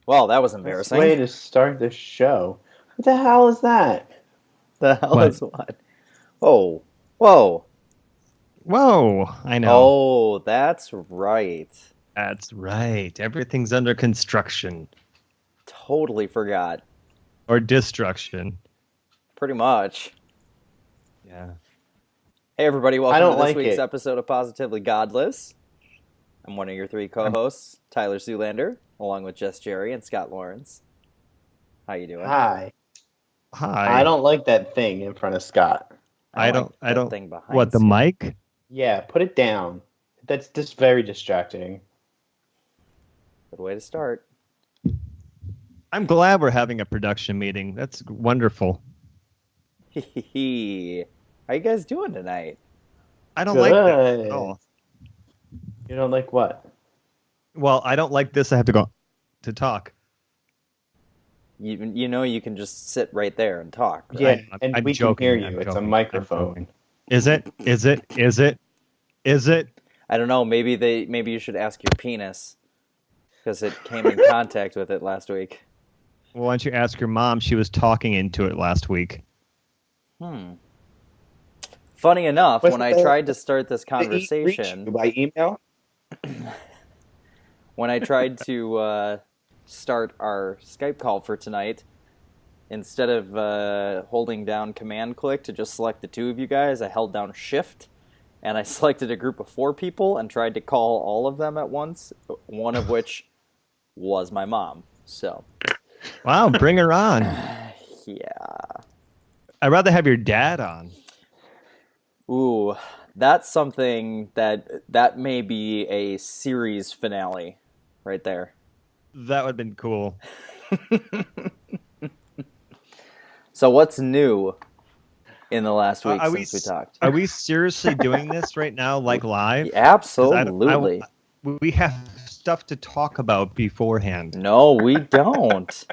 Well, that was Best embarrassing. way to start the show. What the hell is that? The hell What? is what? Oh, whoa. Whoa, I know. Oh, that's right. That's right. Everything's under construction Totally forgot. or destruction. Pretty much. Yeah. Hey, everybody, I welcome to don't this like week's it. episode of Positively Godless. I'm one of your three co-hosts, Tyler Zoolander, along with Jess Jerry and Scott Lawrence. How you doing? Hi. I Hi. don't like that thing in front of Scott. I like I that don't. thing behind What, the Scott. mic? Yeah, put it down. That's just very distracting. Good way to start. I'm glad we're having a production meeting. That's wonderful. How you guys doing tonight? I don't like that at Good. all. You don't like what? Well, I don't like this. I have to go to talk. You know you can just sit right there and talk, right? Yeah, I'm- and I'm we joking, can hear I'm you. It's a joking, I'm microphone. joking. Is it? Is it? Is it? Is it? I don't know. Maybe you should ask your penis because it came in contact with it last week. Well, why don't you ask your mom? She was talking into it last week. Funny enough, What's when I the- tried to start this Did he reach you conversation, by email? when I tried to start our Skype call for tonight, instead of holding down Command click to just select the two of you guys, I held down Shift, and I selected a group of 4 people and tried to call all of them at once, one of which was my mom. So, Wow, bring her on. yeah. I'd rather have your dad on. Ooh, that's something that may be a series finale right there. That would have been cool. So what's new in the last week Are we since we talked? Are we seriously doing this right now, like live? Absolutely. We have stuff to talk about beforehand. No, we don't.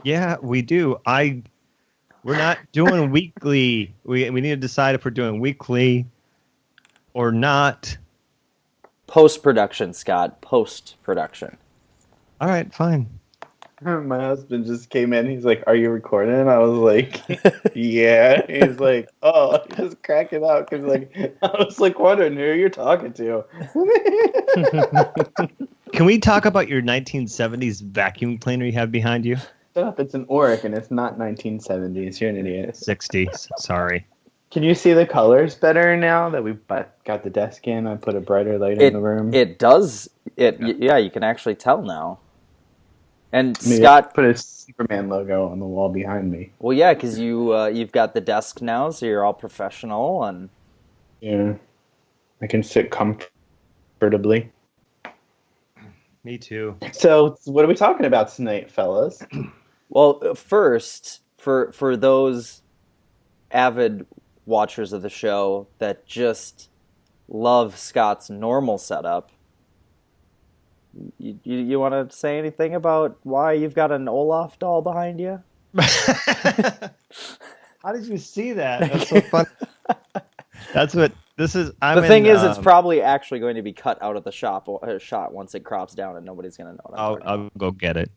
Yeah, we do. We're not doing weekly. We need to decide if we're doing weekly or not. Post-production, Scott. Post-production. All right, fine. My husband just came in. He's like, "Are you recording?" And I was like, "Yeah." He's like, "Oh," he just cracking up because like I was like wondering who you're talking to. Can we talk about your 1970s vacuum cleaner you have behind you? Shut up! It's an Oric and it's not 1970s. You're an idiot. 60s. Sorry. Can you see the colors better now that we've got the desk in? I put a brighter light in the room. It does. Yeah, you can actually tell now. And Maybe Scott, put a Superman logo on the wall behind me. well, yeah, because you've got the desk now, so you're all professional and. Yeah, I can sit comfortably. Me too. So, what are we talking about tonight, fellas? Well, first, for those avid watchers of the show that just love Scott's normal setup, you want to say anything about why you've got an Olaf doll behind you? How did you see that? That's so fun. That's what this is. The thing is, it's probably actually going to be cut out of the shot once it crops down, and nobody's going to know what I'm talking about. I'll go get it.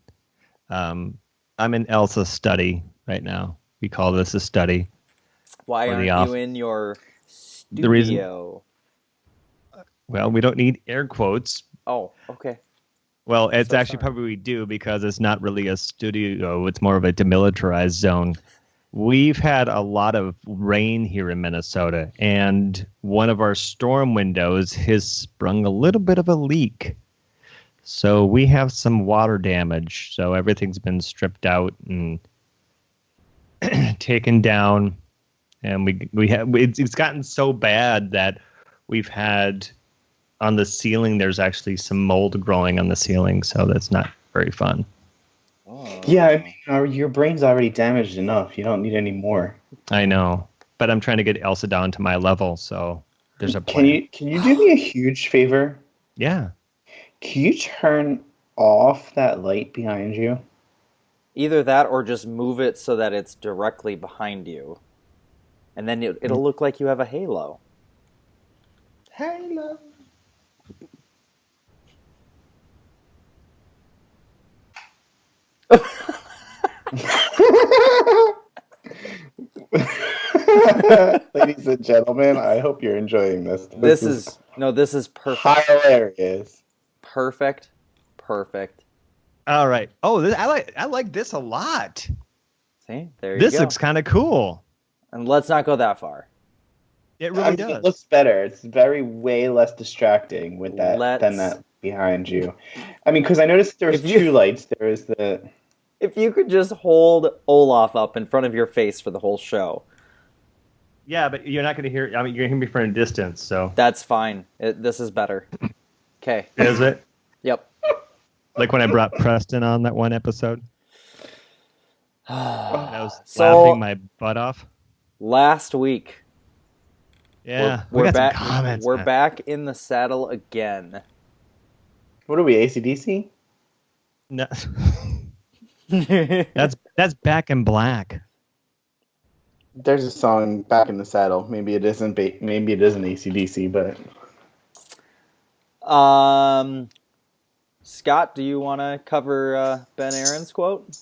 I'm in Elsa's study right now. We call this a study. Why or the aren't off- you in your The reason- studio? Well, we don't need air quotes. Oh, okay. Well, it's So actually sorry. probably we do because it's not really a studio. It's more of a demilitarized zone. We've had a lot of rain here in Minnesota, and one of our storm windows has sprung a little bit of a leak. So we have some water damage. So everything's been stripped out and taken down, and it's gotten so bad that we've had on the ceiling. There's actually some mold growing on the ceiling, so that's not very fun. Oh. Yeah, I mean, your brain's already damaged enough. You don't need any more. I know, but I'm trying to get Elsa down to my level, so there's a Can plan. you do me a huge favor? Yeah. Can you turn off that light behind you? Either that or just move it so that it's directly behind you. And then it'll look like you have a halo. Hello. Ladies and gentlemen, I hope you're enjoying this. This is perfect. hilarious. Perfect. All right. Oh, I like this a lot. See, there you This go. looks kind of cool. And let's not go that far. It really does. It looks better. It's way less distracting with that than Let's- that behind you. I mean, because I noticed there was two lights. There was the. If you could just hold Olaf up in front of your face for the whole show. Yeah, but you're not going to hear. I mean, you're going to hear me from a distance, so. That's fine. This is better. Okay. Is it? Yep. Like when I brought Preston on that one episode. I was So- laughing my butt off. Last week, Yeah, we're we got back. some comments. We're man. back in the saddle again. What are we, AC/DC? No. That's Back in Black. There's a song "Back in the Saddle." Maybe it isn't. Maybe it isn't AC/DC, but Scott, do you want to cover Ben Aaron's quote?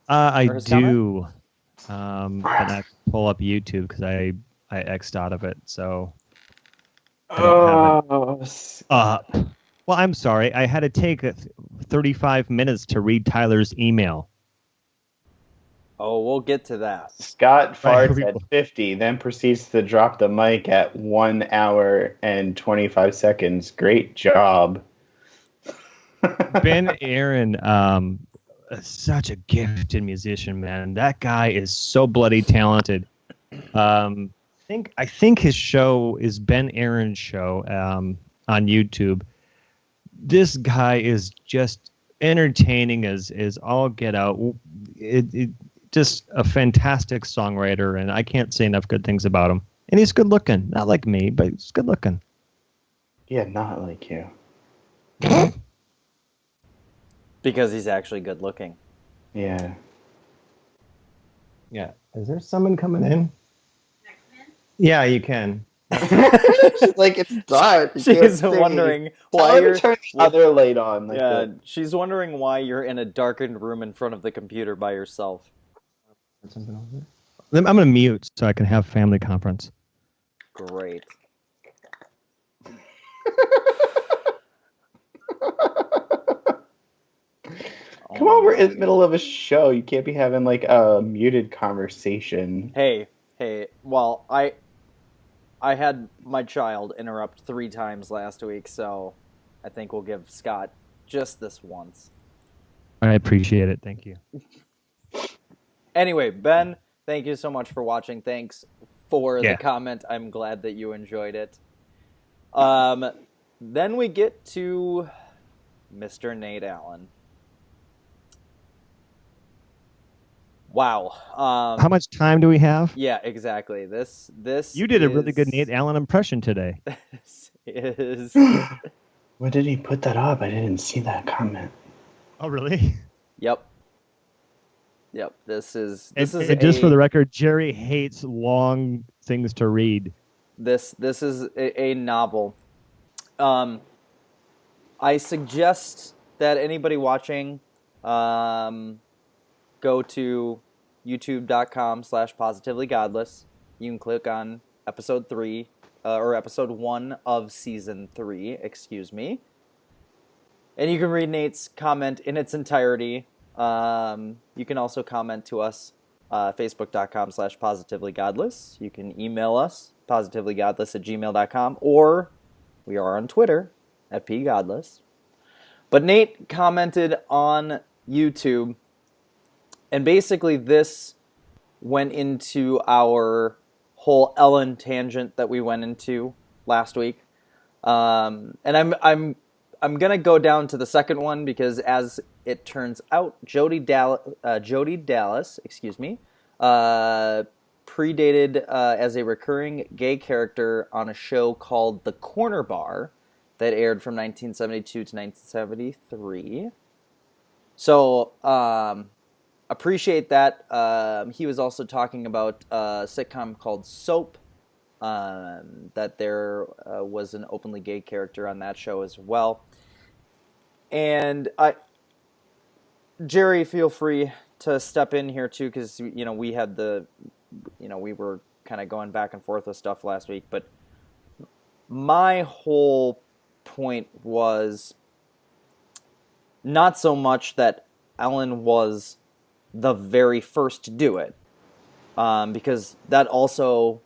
I Or his do. And I pull up YouTube because I X'd out of it, so I don't have it up. Well, I'm sorry. I had to take 35 minutes to read Tyler's email. Oh, we'll get to that. Scott Right, farts at 50, then proceeds to drop the mic at 1 hour and 25 seconds. Great job. Ben Aaron, such a gifted musician, man. That guy is so bloody talented. I think his show is Ben Aaron's show on YouTube. This guy is just entertaining as all get out. It just a fantastic songwriter, and I can't say enough good things about him. And he's good looking, not like me, but he's good looking. Yeah, not like you. Because he's actually good looking. Yeah. Yeah. Is there someone coming in? Yeah, you can. She's like, it's dark. You can't She's see. wondering Tell why her to you're. turn the other light on. Like Yeah, the- she's wondering why you're in a darkened room in front of the computer by yourself. I'm going to mute so I can have family conference. Great. Come on, we're in the middle of a show. You can't be having like a muted conversation. Hey, well, I had my child interrupt 3 times last week, so I think we'll give Scott just this once. I appreciate it. Thank you. Anyway, Ben, thank you so much for watching. Thanks for Yeah. the comment. I'm glad that you enjoyed it. Then we get to Mr. Nate Allen. Wow. How much time do we have? Yeah, exactly. This You did a really good is- Nate Allen impression today. This is When did he put that up? I didn't see that comment. Oh, really? Yep. This is Just for the record, Jerry hates long things to read. This is a novel. I suggest that anybody watching go to youtube.com/positivelygodless. You can click on episode 3 or episode 1 of season 3, excuse me. And you can read Nate's comment in its entirety. You can also comment to us, facebook.com/positivelygodless. You can email us, positivelygodless@gmail.com, or we are on Twitter @pgodless. But Nate commented on YouTube, and basically this went into our whole Ellen tangent that we went into last week. And I'm gonna go down to the second one because, as it turns out, Jody Dallas, predated as a recurring gay character on a show called The Corner Bar that aired from 1972 to 1973. So appreciate that. He was also talking about a sitcom called Soap. That there was an openly gay character on that show as well. And Jerry, feel free to step in here too, because we had we were kind of going back and forth with stuff last week, but my whole point was not so much that Ellen was the very first to do it, because that also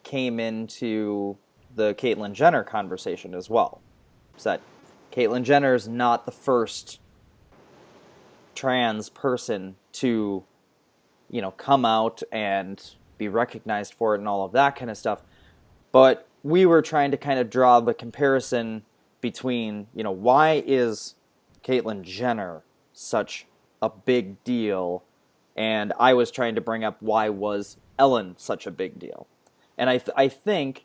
came into the Caitlyn Jenner conversation as well. So that Caitlyn Jenner is not the first trans person to, come out and be recognized for it and all of that kind of stuff. But we were trying to kind of draw the comparison between, why is Caitlyn Jenner such a big deal? And I was trying to bring up why was Ellen such a big deal? And I think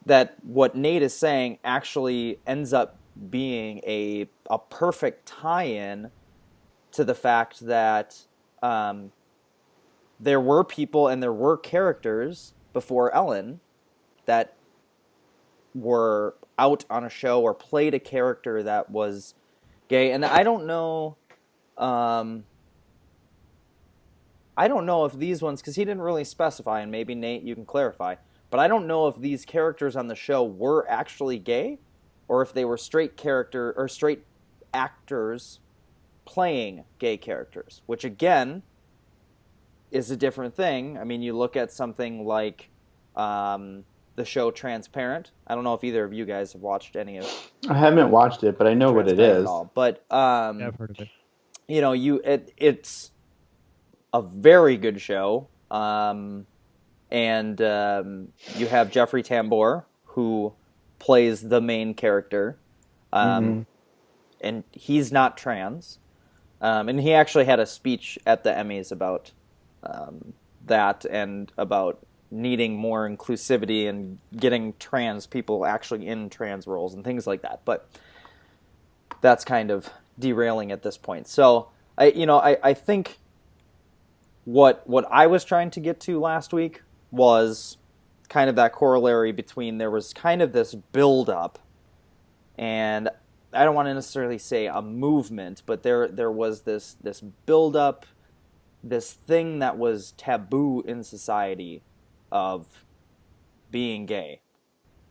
that what Nate is saying actually ends up being a perfect tie-in to the fact that there were people and there were characters before Ellen that were out on a show or played a character that was gay. And I don't know if these ones, because he didn't really specify, and maybe Nate, you can clarify, but I don't know if these characters on the show were actually gay or if they were straight actors playing gay characters, which again is a different thing. I mean, you look at something like the show Transparent. I don't know if either of you guys have watched any of I haven't watched it, but I know what it is. But Yeah, I've heard of it. It's a very good show. And you have Jeffrey Tambor, who plays the main character. And he's not trans. And he actually had a speech at the Emmys about that and about needing more inclusivity and getting trans people actually in trans roles and things like that. But that's kind of derailing at this point. So I think what I was trying to get to last week was kind of that corollary between there was kind of this build-up, and I don't want to necessarily say a movement, but there was this build-up, this thing that was taboo in society of being gay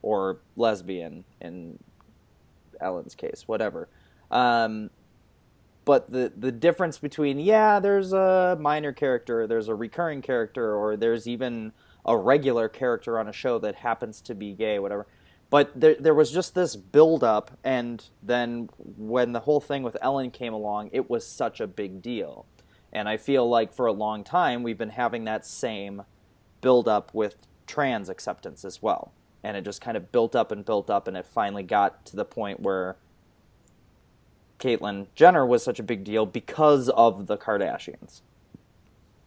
or lesbian in Ellen's case, whatever. But the difference between, there's a minor character, there's a recurring character, or there's even a regular character on a show that happens to be gay, whatever. But there was just this build-up, and then when the whole thing with Ellen came along, it was such a big deal. And I feel like for a long time, we've been having that same build-up with trans acceptance as well. And it just kind of built up, and it finally got to the point where Caitlyn Jenner was such a big deal because of the Kardashians.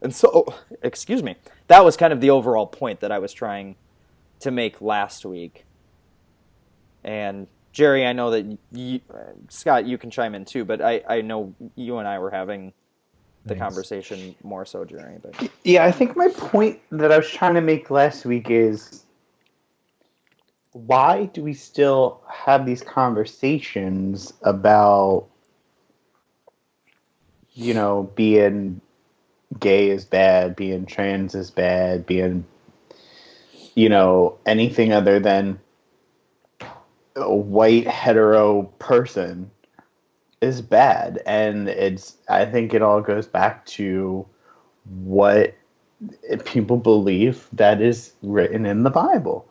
And so, excuse me, that was kind of the overall point that I was trying to make last week. And Jerry, I know that Scott, you can chime in too, but I know you and I were having the conversation more so, Jerry. But yeah, I think my point that I was trying to make last week is, why do we still have these conversations about, being gay is bad, being trans is bad, being, anything other than a white hetero person is bad. And I think it all goes back to what people believe that is written in the Bible.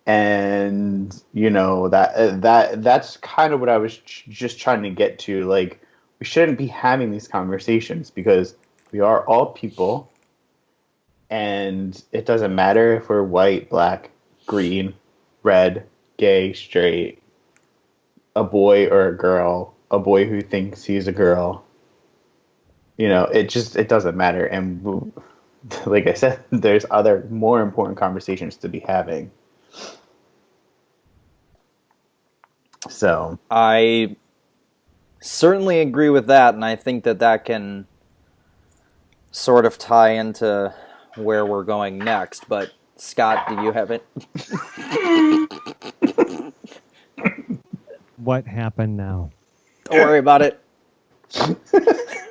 And, that's kind of what I was just trying to get to. Like, we shouldn't be having these conversations because we are all people, and it doesn't matter if we're white, black, green, red, gay, straight, a boy or a girl, a boy who thinks he's a girl. It doesn't matter. And like I said, there's other more important conversations to be having. So I certainly agree with that, and I think that can sort of tie into where we're going next. But Scott, do you have it? What happened now? Don't worry about it.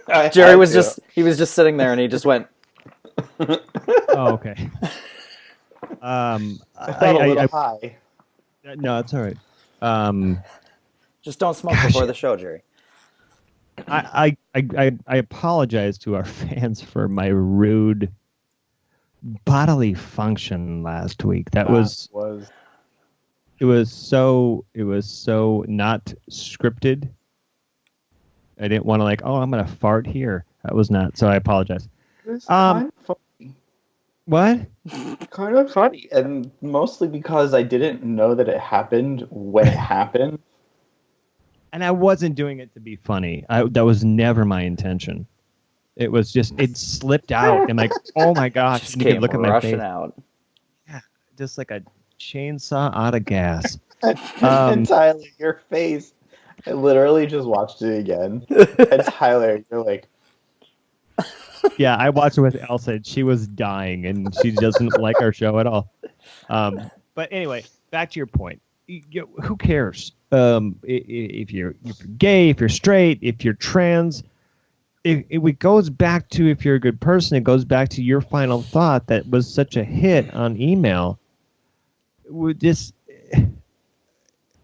Jerry had was to. just sitting there and he just went, Oh, okay. I felt a little high. No, it's all right. Um, just don't smoke Gosh. before the show, Jerry. I apologize to our fans for my rude bodily function last week. That was it was so not scripted. I didn't want to I'm gonna fart here. That was not. So I apologize. It was kind of funny. What? Kind of funny, and mostly because I didn't know that it happened when it happened. And I wasn't doing it to be funny. That was never my intention. It was just it slipped out. And oh my gosh! Just and you came could look at my rushing face. out. Yeah, just like a chainsaw out of gas. And Tyler, your face. I literally just watched it again. And Tyler, you're like, yeah, I watched it with Elsa, and she was dying, and she doesn't like our show at all. But anyway, back to your point. Who cares? If you're gay, if you're straight, if you're trans, if it goes back to if you're a good person, it goes back to your final thought that was such a hit on email. Is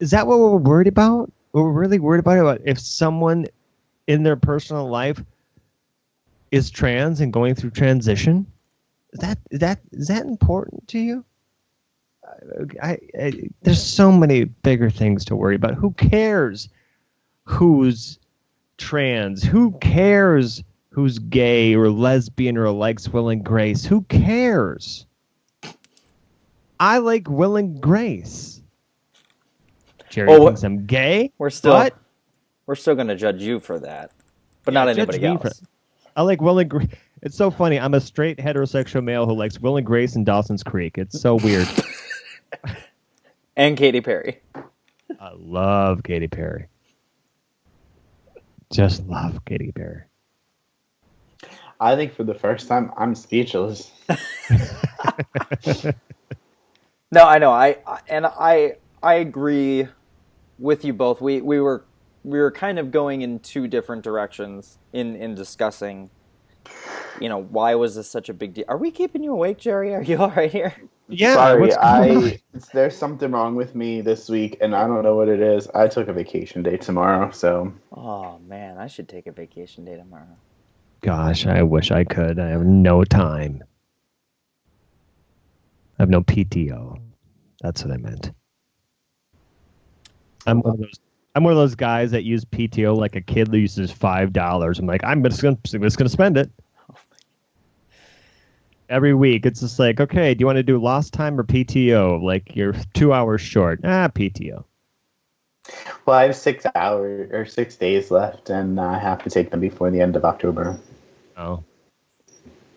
that what we're worried about? What we're really worried about if someone in their personal life is trans and going through transition? Is that important to you? There's so many bigger things to worry about. Who cares who's trans? Who cares who's gay or lesbian or likes Will and Grace? Who cares? I like Will and Grace. Jerry thinks I'm gay. We're still going to judge you for that, but not anybody else. I like Will and Grace. It's so funny. I'm a straight heterosexual male who likes Will and Grace and Dawson's Creek. It's so weird. And Katy Perry. I love Katy Perry. Just love Katy Perry. I think for the first time, I'm speechless. No, I know. I agree with you both. We were kind of going in two different directions in discussing, why was this such a big deal? Are we keeping you awake, Jerry? Are you all right here? Yeah. Sorry, there's something wrong with me this week, and I don't know what it is. I took a vacation day tomorrow, so. Oh man, I should take a vacation day tomorrow. Gosh, I wish I could. I have no time. I have no PTO. That's what I meant. I'm one of those guys that use PTO like a kid that uses $5. I'm like, I'm just gonna spend it. Every week, it's just like, okay, do you want to do lost time or PTO? Like, you're 2 hours short. PTO. Well, I have 6 hours or 6 days left, and I have to take them before the end of October. Oh.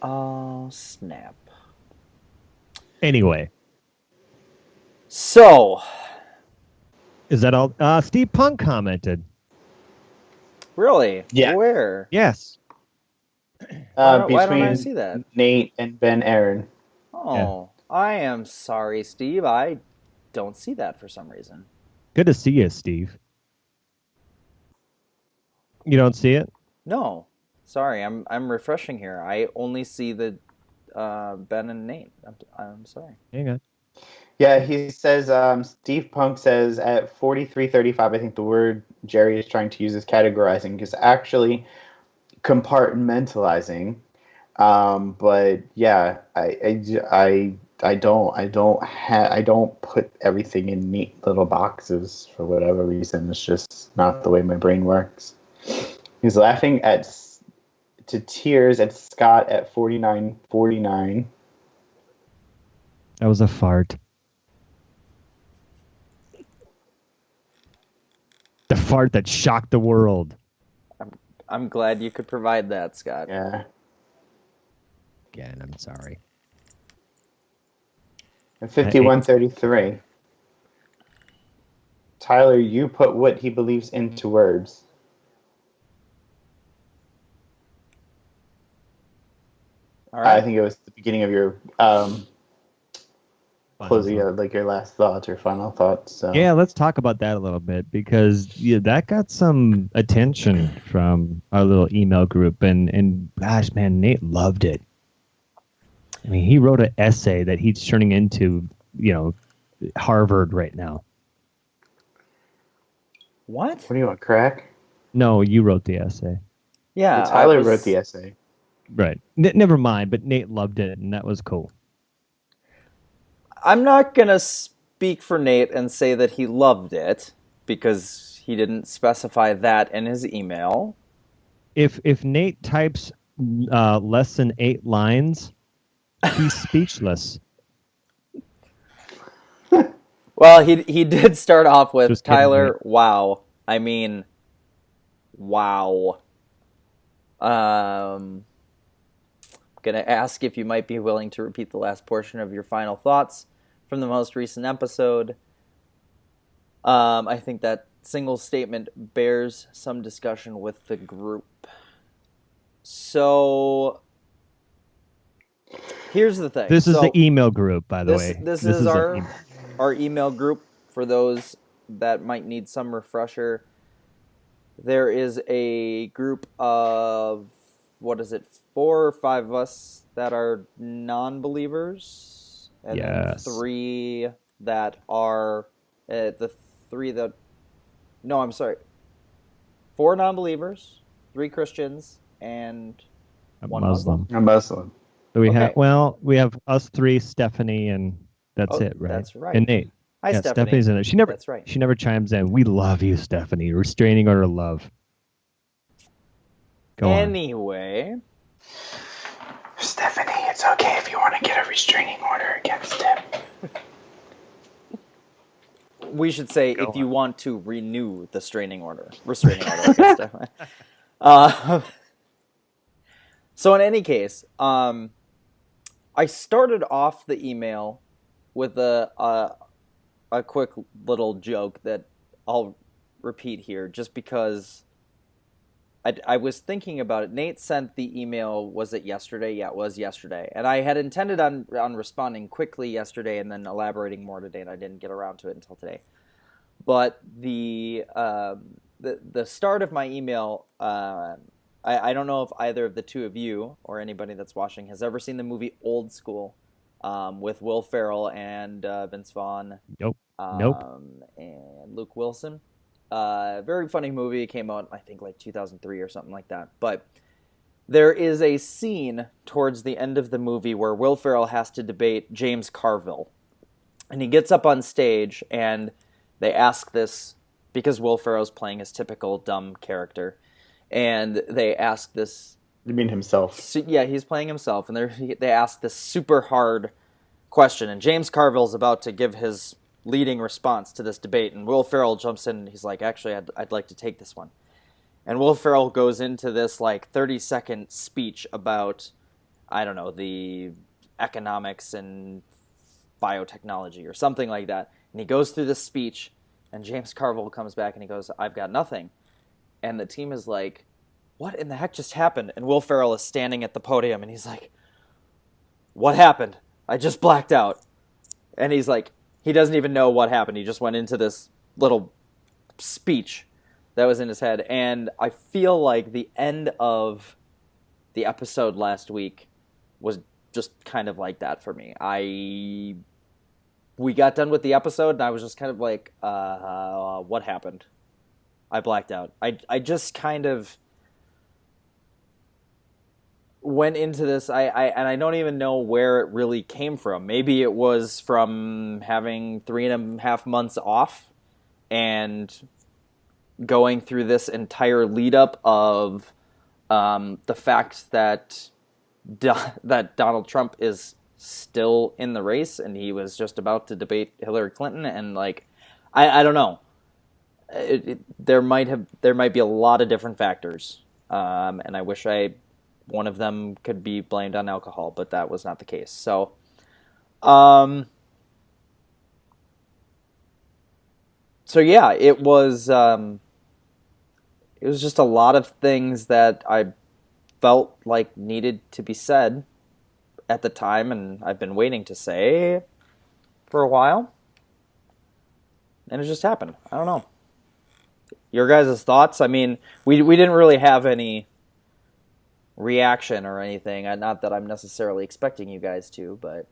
Oh, snap. Anyway. So. Is that all? Steve Punk commented. Really? Yeah. Where? Yes. Why don't I see that? Nate and Ben Aaron. Oh, yeah. I am sorry, Steve. I don't see that for some reason. Good to see you, Steve. You don't see it? No. Sorry, I'm refreshing here. I only see the Ben and Nate. I'm sorry. Hang on. Yeah, he says, Steve Punk says at 43:35, I think the word Jerry is trying to use is categorizing, because actually compartmentalizing. But yeah, I don't put everything in neat little boxes for whatever reason. It's just not the way my brain works. He's laughing to tears at Scott at 49:49. That was a fart. The fart that shocked the world. I'm glad you could provide that, Scott. Yeah. Again, I'm sorry. At 51:33. Tyler, you put what he believes into words. All right. I think it was the beginning of your closing out, like, your last thoughts or final thoughts. So. Yeah, let's talk about that a little bit because that got some attention from our little email group, and gosh, man, Nate loved it. I mean, he wrote an essay that he's turning into, Harvard right now. What? What do you want, crack? No, you wrote the essay. Yeah, Well, Tyler wrote the essay. Right. Never mind, but Nate loved it, and that was cool. I'm not going to speak for Nate and say that he loved it because he didn't specify that in his email. If Nate types less than 8 lines, he's speechless. Well, he did start off with, Just kidding, Tyler, Nate. wow. I mean, wow. Going to ask if you might be willing to repeat the last portion of your final thoughts from the most recent episode. I think that single statement bears some discussion with the group. So, here's the thing. This is the email group, by the way. This is our email group for those that might need some refresher. There is a group of, 4 or 5 of us that are non-believers, and Yes. then 3 that are the 3 that. No, I'm sorry. 4 non-believers, 3 Christians, and A 1 Muslim. A Muslim. So we Okay. we have us 3, Stephanie, and that's it, right? That's right. And Nate. Hi, Yeah, Stephanie. Stephanie's in it. That's right. She never chimes in. We love you, Stephanie. Restraining order love. Go on. Anyway, Stephanie, it's okay if you want to get a restraining order against him. we should say Go if you on. want to renew the restraining order against Stephanie. So in any case, I started off the email with a quick little joke that I'll repeat here, just because I was thinking about it. Nate sent the email, was it yesterday? Yeah, it was yesterday. And I had intended on responding quickly yesterday and then elaborating more today, and I didn't get around to it until today. But the start of my email, I don't know if either of the two of you or anybody that's watching has ever seen the movie Old School with Will Ferrell and Vince Vaughn. Nope. And Luke Wilson. Very funny movie. It came out, I think, like 2003 or something like that. But there is a scene towards the end of the movie where Will Ferrell has to debate James Carville. And he gets up on stage, and they ask this, because Will Ferrell's playing his typical dumb character, and they ask this... You mean himself? Yeah, he's playing himself, and they ask this super hard question, and James Carville's about to give his leading response to this debate, and Will Ferrell jumps in and he's like, actually, I'd like to take this one. And Will Ferrell goes into this like 30-second speech about, I don't know, the economics and biotechnology or something like that. And he goes through this speech, and James Carville comes back and he goes, I've got nothing. And the team is like, what in the heck just happened? And Will Ferrell is standing at the podium and he's like, what happened? I just blacked out. And he's like, he doesn't even know what happened. He just went into this little speech that was in his head. And I feel like the end of the episode last week was just kind of like that for me. We got done with the episode and I was just kind of like, what happened? I blacked out. I just kind of went into this, and I don't even know where it really came from. Maybe it was from having 3.5 months off and going through this entire lead up of the fact that Donald Trump is still in the race and he was just about to debate Hillary Clinton, and like I don't know. There might be a lot of different factors, and I wish one of them could be blamed on alcohol, but that was not the case. So, yeah, it was just a lot of things that I felt like needed to be said at the time, and I've been waiting to say for a while, and it just happened. I don't know. Your guys' thoughts? I mean, we didn't really have any reaction or anything. Not that I'm necessarily expecting you guys to, but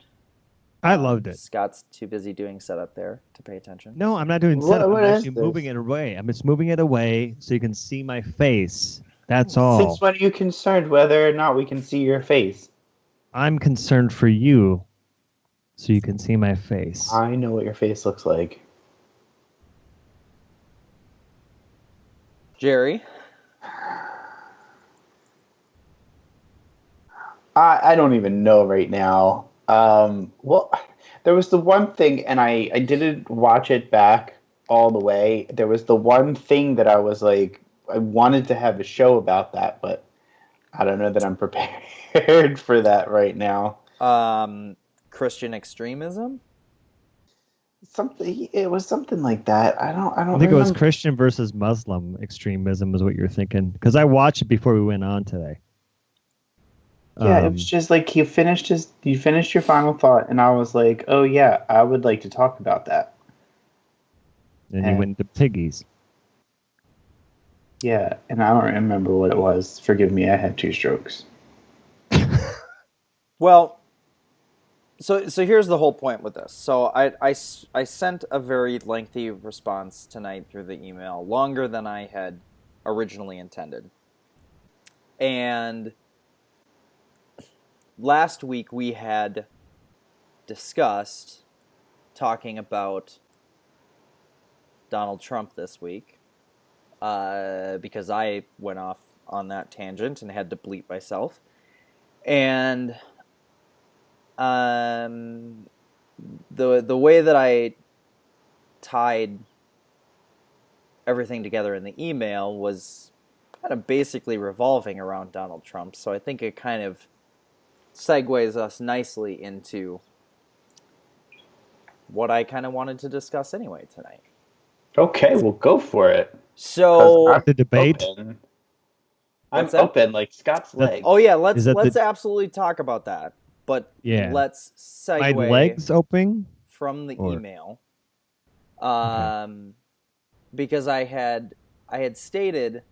I loved it. Scott's too busy doing setup there to pay attention. No, I'm not doing setup. What I'm is actually this? moving it away. I'm just moving it away so you can see my face. That's all. Since when are you concerned whether or not we can see your face? I'm concerned for you so you can see my face. I know what your face looks like. Jerry? I don't even know right now. Well, there was the one thing, and I didn't watch it back all the way. There was the one thing that I was like, I wanted to have a show about that, but I don't know that I'm prepared for that right now. Christian extremism? It was something like that. I don't I think it was remember. Christian versus Muslim extremism is what you're thinking. Because I watched it before we went on today. Yeah, it was just like you finished your final thought, and I was like, oh yeah, I would like to talk about that. And you went to piggies. Yeah, and I don't remember what it was. Forgive me, I had 2 strokes. Well, so here's the whole point with this. So I sent a very lengthy response tonight through the email, longer than I had originally intended. And last week we had discussed talking about Donald Trump this week because I went off on that tangent and had to bleep myself. And the way that I tied everything together in the email was kind of basically revolving around Donald Trump. So I think it kind of segues us nicely into what I kind of wanted to discuss anyway tonight. Okay, well, go for it. So The debate. Open. I'm What's that? open like Scott's leg. Oh yeah, let's Is that let's the- absolutely talk about that. But Yeah. let's My segue legs open? from the Or- email. Because I had stated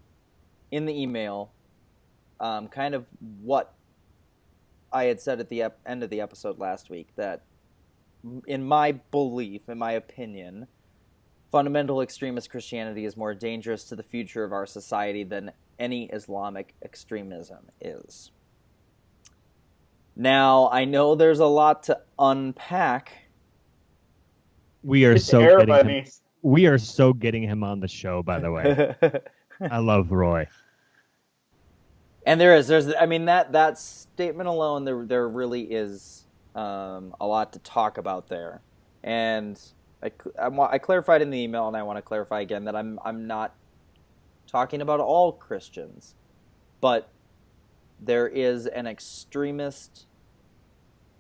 in the email kind of what I had said at the end of the episode last week, that in my belief, in my opinion, fundamental extremist Christianity is more dangerous to the future of our society than any Islamic extremism is. Now, I know there's a lot to unpack. We are It's so air getting him. bunnies. We are so getting him on the show, by the way. I love Roy. And there's I mean, that statement alone, there really is a lot to talk about there. And I clarified in the email, and I want to clarify again that I'm not talking about all Christians, but there is an extremist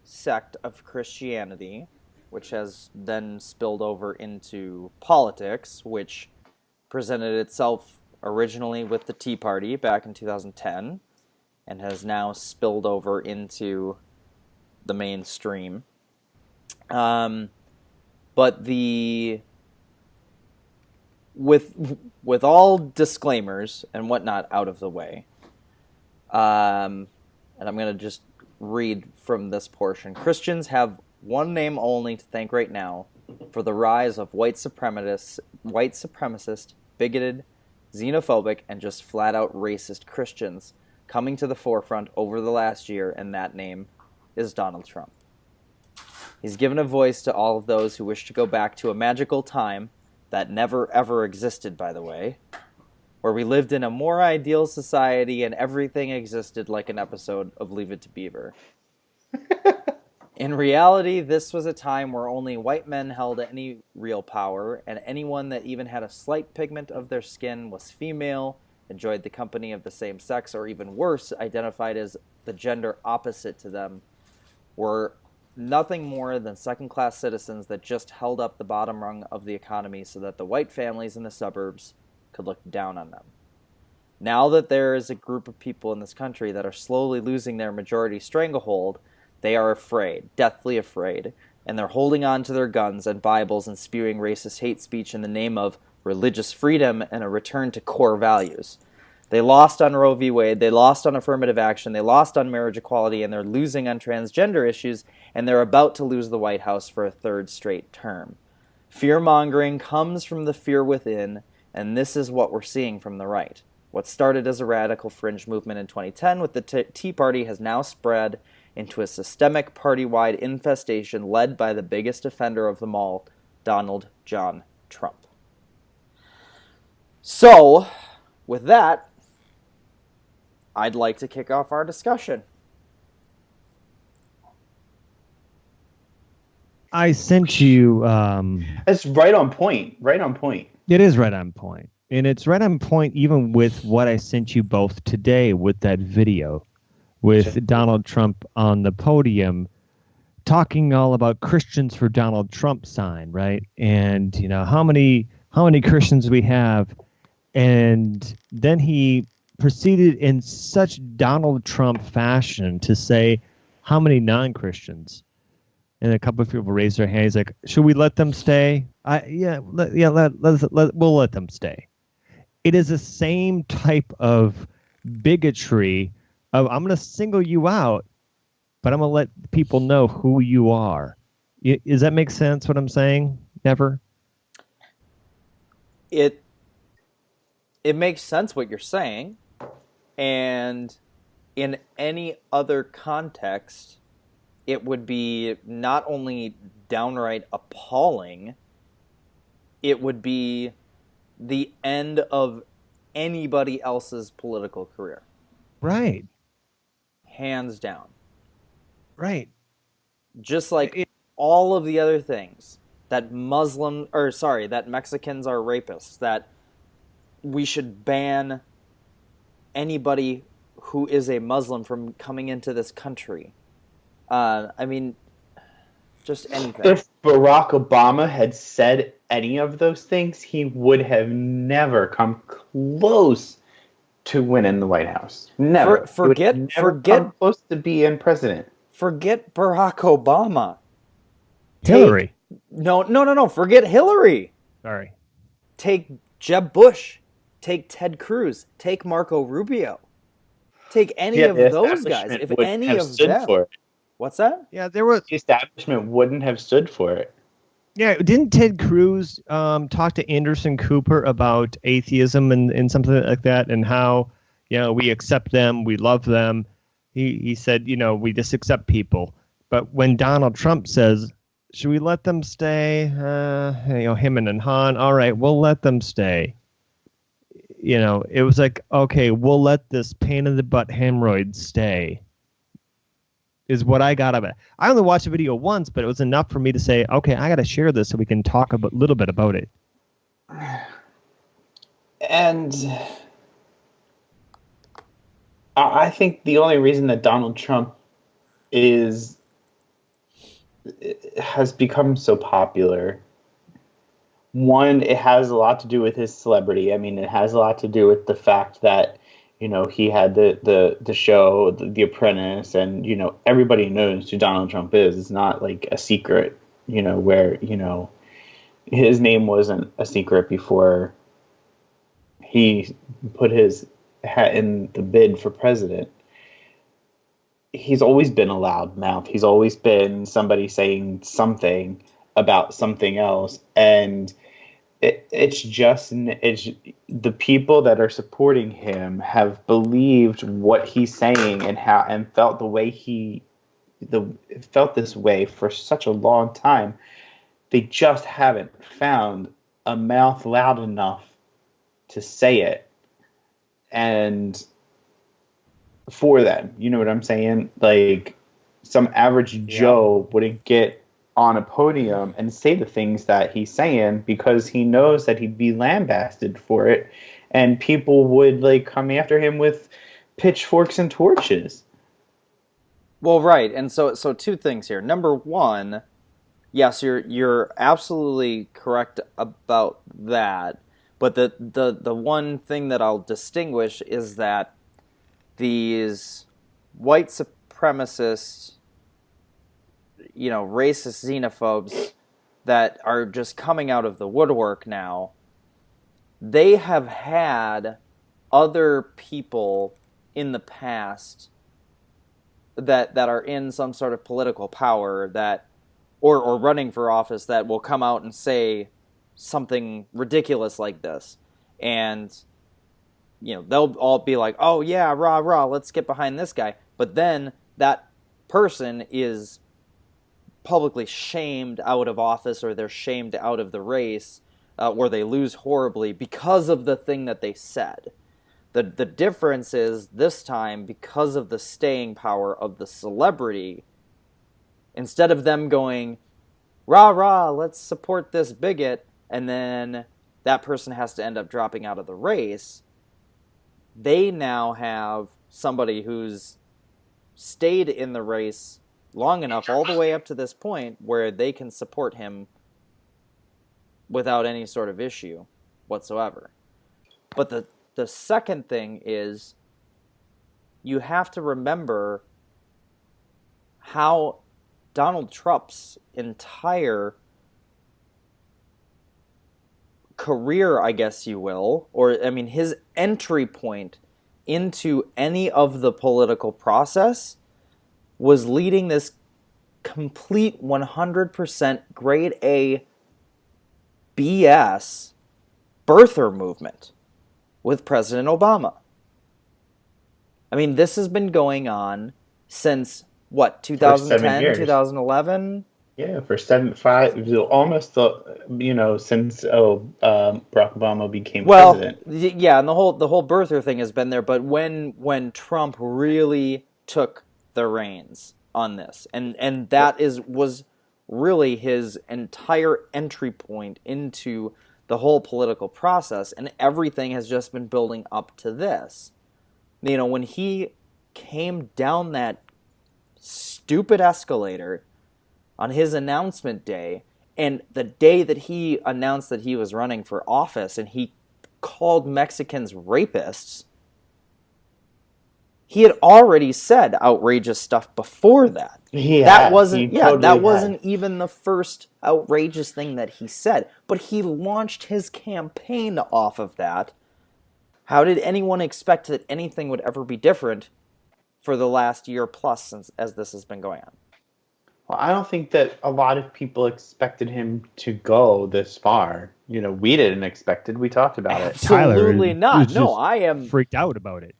sect of Christianity which has then spilled over into politics, which presented itself originally with the Tea Party back in 2010 and has now spilled over into the mainstream. But with all disclaimers and whatnot out of the way, and I'm going to just read from this portion. Christians have one name only to thank right now for the rise of white supremacist, bigoted, xenophobic, and just flat-out racist Christians coming to the forefront over the last year, and that name is Donald Trump. He's given a voice to all of those who wish to go back to a magical time that never ever existed, by the way, where we lived in a more ideal society and everything existed like an episode of Leave It to Beaver. In reality, this was a time where only white men held any real power, and anyone that even had a slight pigment of their skin was female, enjoyed the company of the same sex, or even worse, identified as the gender opposite to them, were nothing more than second-class citizens that just held up the bottom rung of the economy so that the white families in the suburbs could look down on them. Now that there is a group of people in this country that are slowly losing their majority stranglehold, they are afraid, deathly afraid, and they're holding on to their guns and Bibles and spewing racist hate speech in the name of religious freedom and a return to core values. They lost on Roe v. Wade, they lost on affirmative action, they lost on marriage equality, and they're losing on transgender issues, and they're about to lose the White House for a third straight term. Fear-mongering comes from the fear within, and this is what we're seeing from the right. What started as a radical fringe movement in 2010 with the Tea Party has now spread into a systemic party-wide infestation led by the biggest offender of them all, Donald John Trump. So, with that, I'd like to kick off our discussion. I sent you. That's right on point. Right on point. It is right on point. And it's right on point even with what I sent you both today with that video with Donald Trump on the podium talking all about Christians for Donald Trump sign, right? And, you know, how many Christians we have. And then he proceeded in such Donald Trump fashion to say how many non-Christians. And a couple of people raised their hands. He's like, "Should we let them stay?" We'll let them stay. It is the same type of bigotry of I'm going to single you out, but I'm going to let people know who you are. Does that make sense? What I'm saying? Never. It makes sense what you're saying, and in any other context, it would be not only downright appalling, it would be the end of anybody else's political career. Right. Hands down. Right. Just like all of the other things that that Mexicans are rapists, that we should ban anybody who is a Muslim from coming into this country. I mean, just anything. If Barack Obama had said any of those things, he would have never come close to winning the White House. Never. Forget come close to being president. Forget Barack Obama. Hillary. No. Forget Hillary. Sorry. Take Jeb Bush. Take Ted Cruz. Take Marco Rubio. Take any of those guys. If any of them. For it. What's that? Yeah, there was. The establishment wouldn't have stood for it. Yeah, didn't Ted Cruz talk to Anderson Cooper about atheism and something like that, and how, you know, we accept them, we love them. He said, you know, we just accept people. But when Donald Trump says, should we let them stay? You know, him and Han, all right, we'll let them stay. You know, it was like, okay, we'll let this pain in the butt hemorrhoid stay. Is what I got of it. I only watched the video once, but it was enough for me to say, okay, I got to share this so we can talk a little bit about it. And I think the only reason that Donald Trump has become so popular, one, it has a lot to do with his celebrity. I mean, it has a lot to do with the fact that, you know, he had the show, the Apprentice, and, you know, everybody knows who Donald Trump is. It's not like a secret, you know, where, you know, his name wasn't a secret before he put his hat in the bid for president. He's always been a loudmouth. He's always been somebody saying something about something else. And it's the people that are supporting him have believed what he's saying and felt the way felt this way for such a long time. They just haven't found a mouth loud enough to say it, and for them, you know what I'm saying? Like, some average Joe wouldn't get on a podium and say the things that he's saying because he knows that he'd be lambasted for it, and people would like come after him with pitchforks and torches. Well, right, and so two things here. Number one, yes, you're absolutely correct about that, but the one thing that I'll distinguish is that these white supremacists racist xenophobes that are just coming out of the woodwork now, they have had other people in the past that are in some sort of political power that or running for office that will come out and say something ridiculous like this. And they'll all be like, "Oh yeah, rah rah, let's get behind this guy." But then that person is publicly shamed out of office, or they're shamed out of the race, or they lose horribly because of the thing that they said. The difference is this time, because of the staying power of the celebrity, instead of them going, "Rah rah, let's support this bigot," and then that person has to end up dropping out of the race, they now have somebody who's stayed in the race long enough, all the way up to this point, where they can support him without any sort of issue whatsoever. But the second thing is, you have to remember how Donald Trump's entire career, I guess you will, or his entry point into any of the political process was leading this complete 100% grade A BS birther movement with President Obama. This has been going on since, what, 2010, 2011? Yeah, for 5 almost, since Barack Obama became president. Yeah, and the whole birther thing has been there, but when Trump really took the reins on this, and that was really his entire entry point into the whole political process, and everything has just been building up to this. When he came down that stupid escalator on his announcement day, and the day that he announced that he was running for office, and he called Mexicans rapists, he had already said outrageous stuff before that. That wasn't even the first outrageous thing that he said, but he launched his campaign off of that. How did anyone expect that anything would ever be different for the last year plus as this has been going on? Well, I don't think that a lot of people expected him to go this far. We didn't expect it. We talked about it. Absolutely not. No, I am freaked out about it.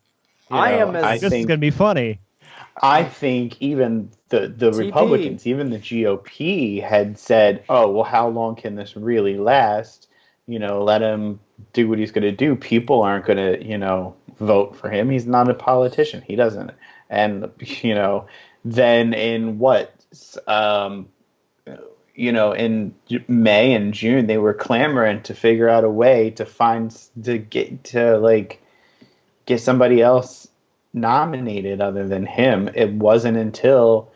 This is going to be funny. I think even the Republicans, even the GOP, had said, "Oh, well, how long can this really last? Let him do what he's going to do. People aren't going to, vote for him. He's not a politician. He doesn't." And then in in May and June, they were clamoring to figure out a way to get somebody else nominated other than him. It wasn't until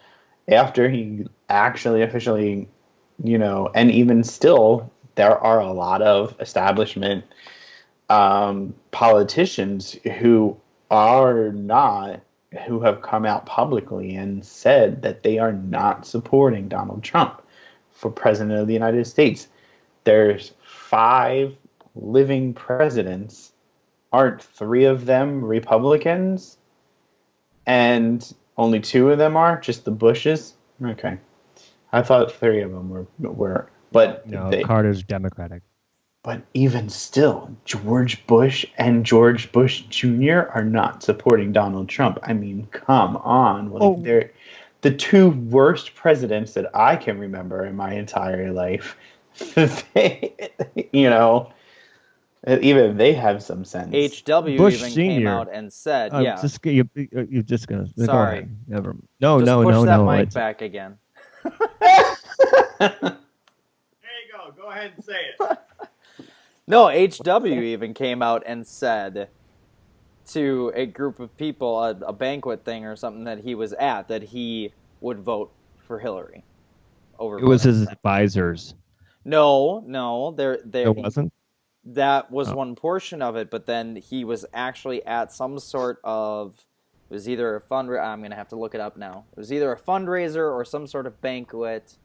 after he actually officially, and even still, there are a lot of establishment politicians who have come out publicly and said that they are not supporting Donald Trump for president of the United States. There's 5 living presidents. Aren't 3 of them Republicans? And only 2 of them are? Just the Bushes? Okay. I thought 3 of them were but no, Carter's Democratic. But even still, George Bush and George Bush Jr. are not supporting Donald Trump. Come on. They're the 2 worst presidents that I can remember in my entire life. Even they have some sense. HW Bush even Senior. came out and said, "Yeah, you're just gonna." Sorry, never. No. Push that mic back again. There you go. Go ahead and say it. No, HW even came out and said to a group of people, a banquet thing or something that he was at, that he would vote for Hillary over. It was his advisors. No, there. It wasn't. That was one portion of it, but then he was actually at some sort of It was either a I'm going to have to look it up now. It was either a fundraiser or some sort of banquet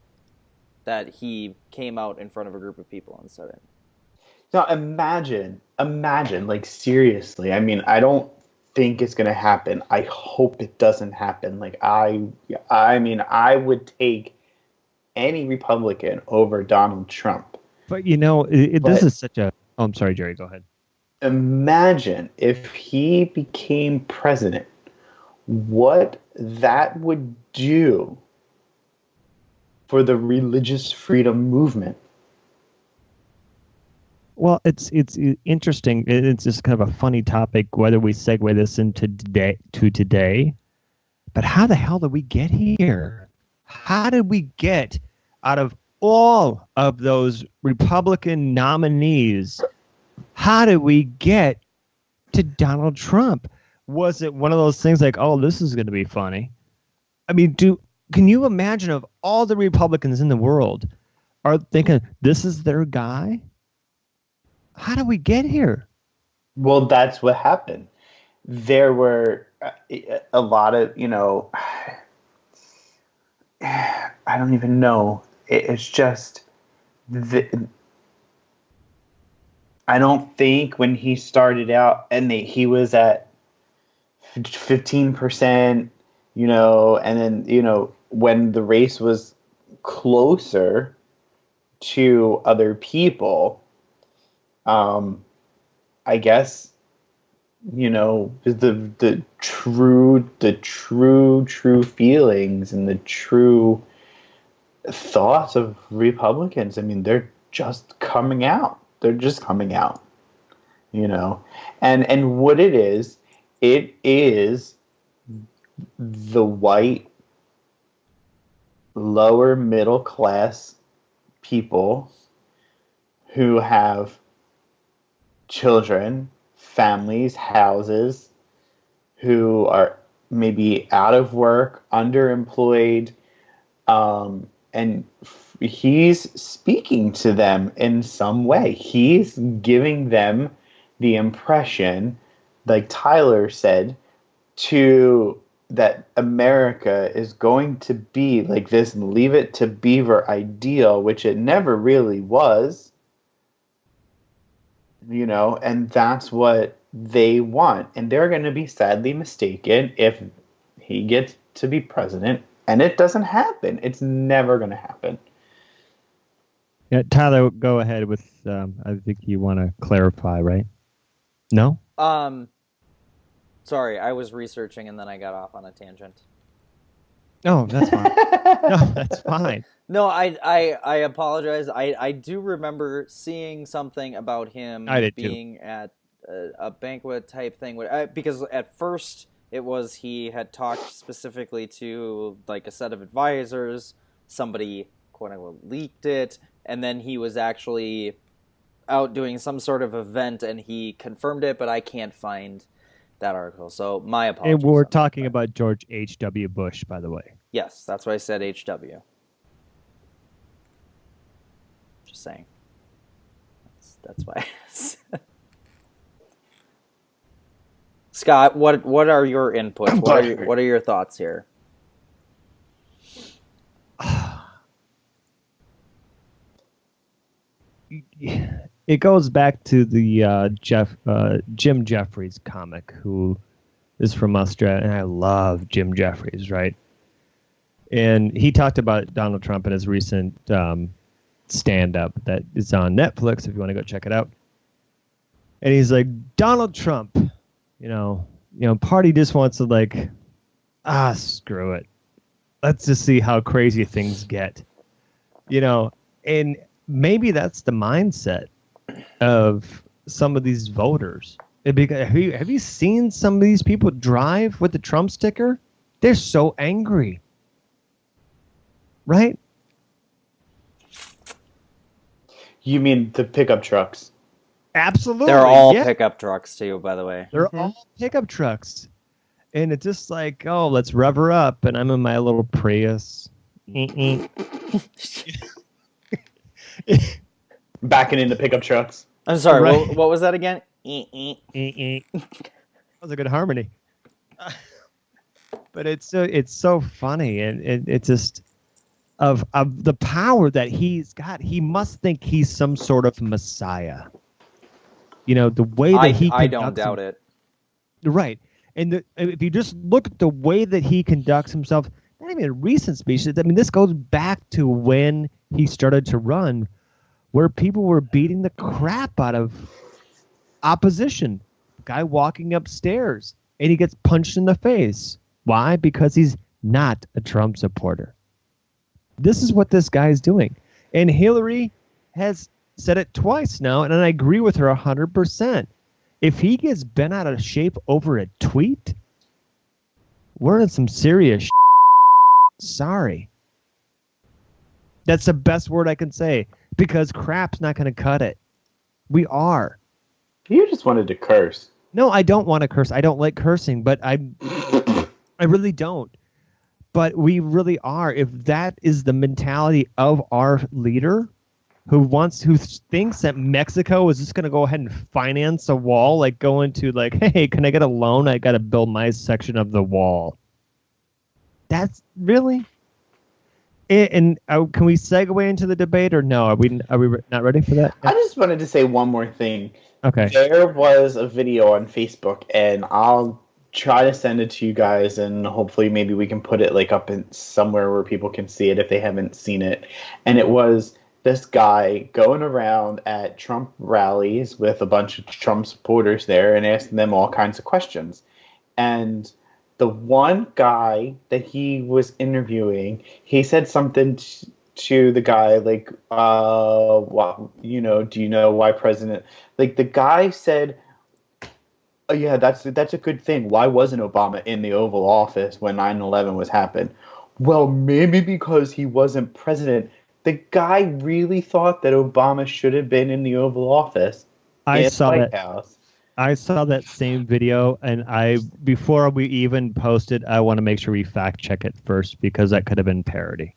that he came out in front of a group of people and said it. Now imagine, like seriously. I mean, I don't think it's gonna happen. I hope it doesn't happen. Like I mean, I would take any Republican over Donald Trump. But you know, this is such a. Oh, I'm sorry, Jerry. Go ahead. Imagine if he became president, what that would do for the religious freedom movement. Well, it's interesting. It's just kind of a funny topic whether we segue this into today. But how the hell did we get here? How did we get out of all of those Republican nominees? How did we get to Donald Trump? Was it one of those things like, oh, this is going to be funny? I mean, can you imagine of all the Republicans in the world are thinking this is their guy? How did we get here? Well, that's what happened. There were a lot of, I don't even know. It's just, I don't think when he started out and he was at 15%, and then, when the race was closer to other people, I guess, the true feelings and the true thoughts of Republicans. I mean, they're just coming out. They're just coming out, and what it is the white lower middle class people who have children, families, houses, who are maybe out of work, underemployed, and he's speaking to them in some way. He's giving them the impression, like Tyler said, that America is going to be like this Leave It to Beaver ideal, which it never really was. And that's what they want. And they're going to be sadly mistaken if he gets to be president. And it doesn't happen. It's never going to happen. Yeah, Tyler, go ahead with, I think you want to clarify, right? No? Sorry, I was researching and then I got off on a tangent. No, that's fine. No, that's fine. No, I apologize. I do remember seeing something about him being at a banquet type thing. Because at first it was he had talked specifically to like a set of advisors. Somebody, quote unquote, leaked it. And then he was actually out doing some sort of event and he confirmed it, but I can't find that article. So my apologies. And we're talking about George H.W. Bush, by the way. Yes, that's why I said H.W. Just saying. That's why. Scott, what are your inputs? What are your thoughts here? It goes back to the Jim Jeffries comic, who is from Australia, and I love Jim Jeffries, right? And he talked about Donald Trump in his recent stand-up that is on Netflix, if you want to go check it out. And he's like, Donald Trump, party just wants to screw it. Let's just see how crazy things get. And maybe that's the mindset of some of these voters. Have you seen some of these people drive with the Trump sticker? They're so angry. Right? You mean the pickup trucks? Absolutely. They're all pickup trucks too, by the way. They're all pickup trucks. And it's just like, oh, let's rev her up. And I'm in my little Prius. Backing into pickup trucks. I'm sorry, right. what was that again? That was a good harmony. But it's so funny, and it's just of the power that he's got. He must think he's some sort of messiah. The way that I don't doubt it. Right. And if you just look at the way that he conducts himself, not even in recent speeches, I mean, this goes back to when he started to run, where people were beating the crap out of opposition. Guy walking upstairs, and he gets punched in the face. Why? Because he's not a Trump supporter. This is what this guy is doing. And Hillary has said it twice now, and I agree with her 100%. If he gets bent out of shape over a tweet, we're in some serious Sorry. That's the best word I can say, because crap's not going to cut it. We are. You just wanted to curse. No, I don't want to curse. I don't like cursing, but I really don't. But we really are. If that is the mentality of our leader, who thinks that Mexico is just going to go ahead and finance a wall, like going to hey, can I get a loan? I got to build my section of the wall. That's really. And can we segue into the debate or no? Are we not ready for that? I just wanted to say one more thing. Okay. There was a video on Facebook, and I'll try to send it to you guys, and hopefully maybe we can put it up in somewhere where people can see it if they haven't seen it. And it was this guy going around at Trump rallies with a bunch of Trump supporters there and asking them all kinds of questions. And the one guy that he was interviewing, he said something to the guy do you know why President? The guy said, "Oh yeah, that's a good thing. Why wasn't Obama in the Oval Office when 9/11 was happening?" Well, maybe because he wasn't president. The guy really thought that Obama should have been in the Oval Office. I saw White that. House. I saw that same video, and before we even posted, I want to make sure we fact check it first, because that could have been parody.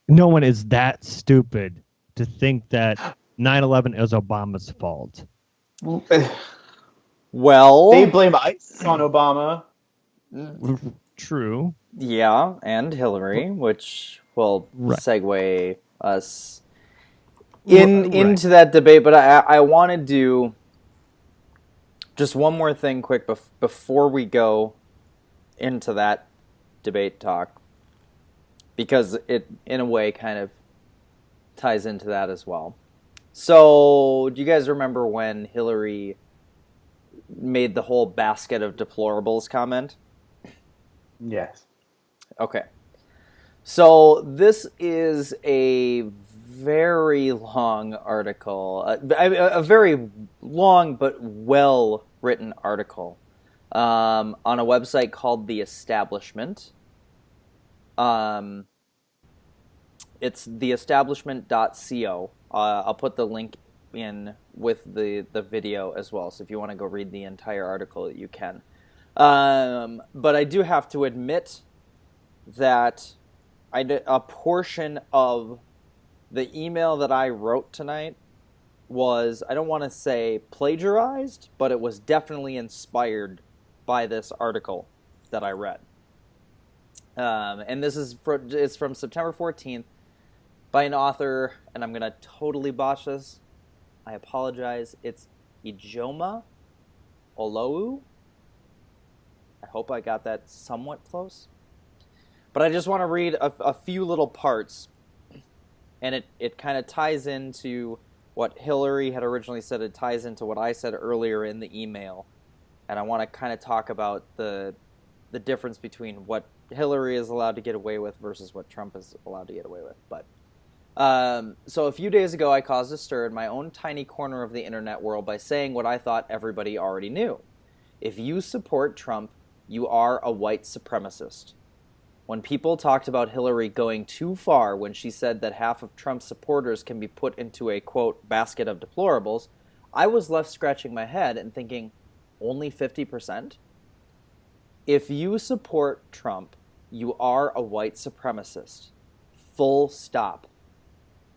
No one is that stupid to think that 9/11 is Obama's fault. Well, They blame ISIS on Obama. True. Yeah, and Hillary, which will segue us into that debate. But I want to do just one more thing quick before we go into that debate talk, because it, in a way, kind of ties into that as well. So, do you guys remember when Hillary made the whole basket of deplorables comment? Yes. Okay. So this is a very long article, a very long but well-written article on a website called The Establishment. It's theestablishment.co. I'll put the link in with the video as well, so if you want to go read the entire article, you can. But I do have to admit that a portion of the email that I wrote tonight was, I don't want to say plagiarized, but it was definitely inspired by this article that I read. And this is it's from September 14th by an author, and I'm going to totally botch this. I apologize. It's Ijoma Olowu. I hope I got that somewhat close. But I just want to read a few little parts, and it kind of ties into what Hillary had originally said. It ties into what I said earlier in the email, and I want to kind of talk about the difference between what Hillary is allowed to get away with versus what Trump is allowed to get away with. But so a few days ago, I caused a stir in my own tiny corner of the internet world by saying what I thought everybody already knew. If you support Trump, you are a white supremacist. When people talked about Hillary going too far when she said that half of Trump's supporters can be put into a, quote, basket of deplorables, I was left scratching my head and thinking, only 50%? If you support Trump, you are a white supremacist. Full stop.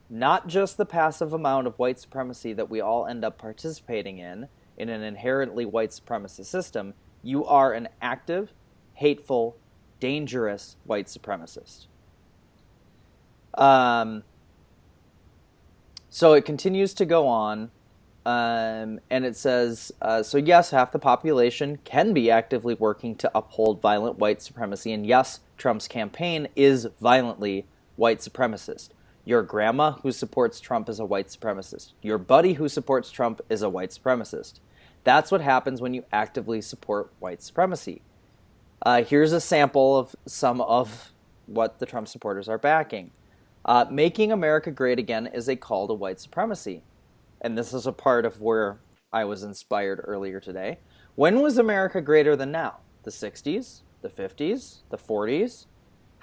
Not just the passive amount of white supremacy that we all end up participating in an inherently white supremacist system. You are an active, hateful, dangerous white supremacist. So it continues to go on, and it says, so yes, half the population can be actively working to uphold violent white supremacy, and yes, Trump's campaign is violently white supremacist. Your grandma who supports Trump is a white supremacist. Your buddy who supports Trump is a white supremacist. That's what happens when you actively support white supremacy. Here's a sample of some of what the Trump supporters are backing. Making America Great Again is a call to white supremacy. And this is a part of where I was inspired earlier today. When was America greater than now? The 60s? The 50s? The 40s?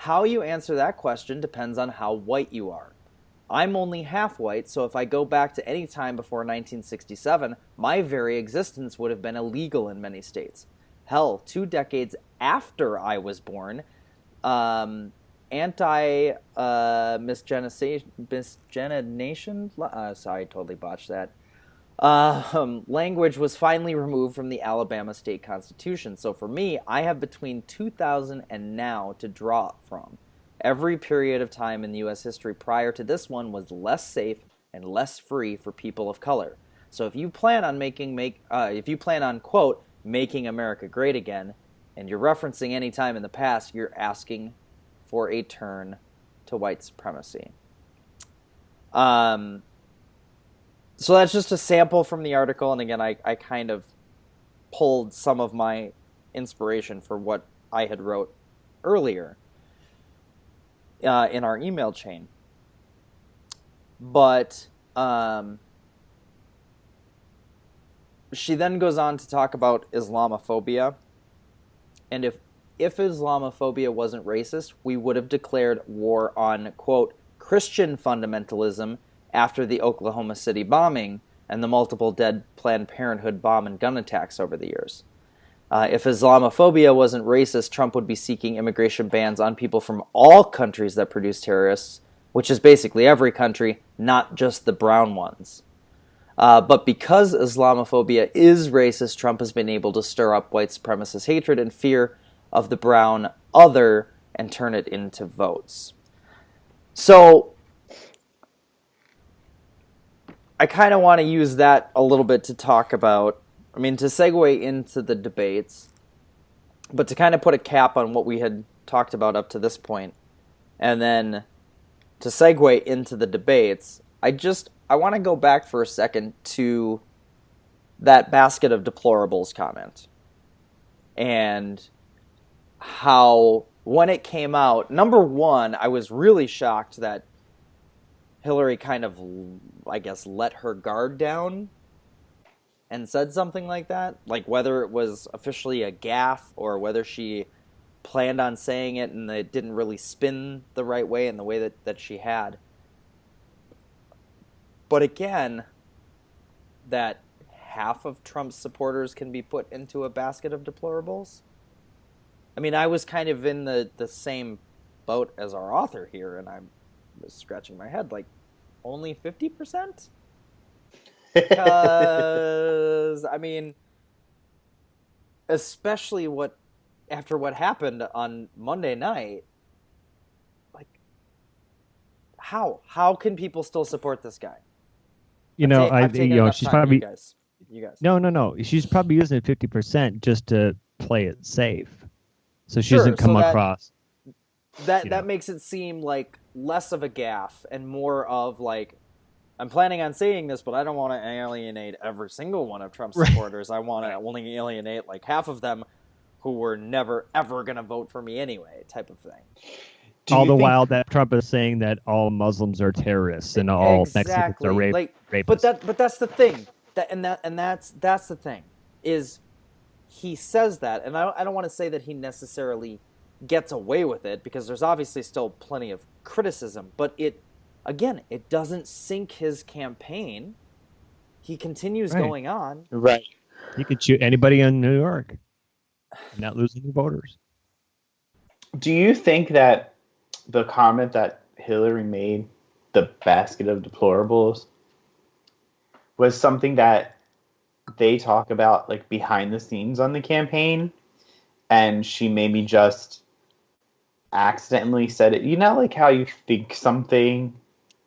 How you answer that question depends on how white you are. I'm only half white, so if I go back to any time before 1967, my very existence would have been illegal in many states. Hell, 2 decades after I was born, miscegenation, sorry, I totally botched that, language was finally removed from the Alabama state constitution. So for me, I have between 2000 and now to draw from. Every period of time in U.S. history prior to this one was less safe and less free for people of color. So if you plan on quote, making America great again, and you're referencing any time in the past, you're asking for a turn to white supremacy. So that's just a sample from the article, and again, I kind of pulled some of my inspiration for what I had wrote earlier in our email chain. But she then goes on to talk about Islamophobia, and if Islamophobia wasn't racist, we would have declared war on, quote, Christian fundamentalism after the Oklahoma City bombing and the multiple dead Planned Parenthood bomb and gun attacks over the years. If Islamophobia wasn't racist, Trump would be seeking immigration bans on people from all countries that produce terrorists, which is basically every country, not just the brown ones. But because Islamophobia is racist, Trump has been able to stir up white supremacist hatred and fear of the brown other and turn it into votes. So I kind of want to use that a little bit to talk about, to segue into the debates, but to kind of put a cap on what we had talked about up to this point, and then to segue into the debates, I want to go back for a second to that basket of deplorables comment. And how, when it came out, number one, I was really shocked that Hillary kind of, I guess, let her guard down and said something like that. Like, whether it was officially a gaffe or whether she planned on saying it and it didn't really spin the right way in the way that she had. But again, that half of Trump's supporters can be put into a basket of deplorables. I was kind of in the same boat as our author here, and I was scratching my head, like, only 50%? Because, especially after what happened on Monday night, like, how can people still support this guy? I've taken enough she's time, probably you guys. No. She's probably using 50% just to play it safe, so she Sure, doesn't come so across. That makes it seem like less of a gaffe and more of like, I'm planning on saying this, but I don't want to alienate every single one of Trump's supporters. I want to only alienate like half of them who were never ever going to vote for me anyway, type of thing. All the while that Trump is saying that all Muslims are terrorists and all Mexicans are rapists. But that's the thing. That's the thing, is he says that, and I don't want to say that he necessarily gets away with it, because there's obviously still plenty of criticism, but it doesn't sink his campaign. He continues going on. Right. You could shoot anybody in New York and not lose any voters. Do you think that the comment that Hillary made, the basket of deplorables, was something that they talk about like behind the scenes on the campaign, and she maybe just accidentally said it. You know, like how you think something.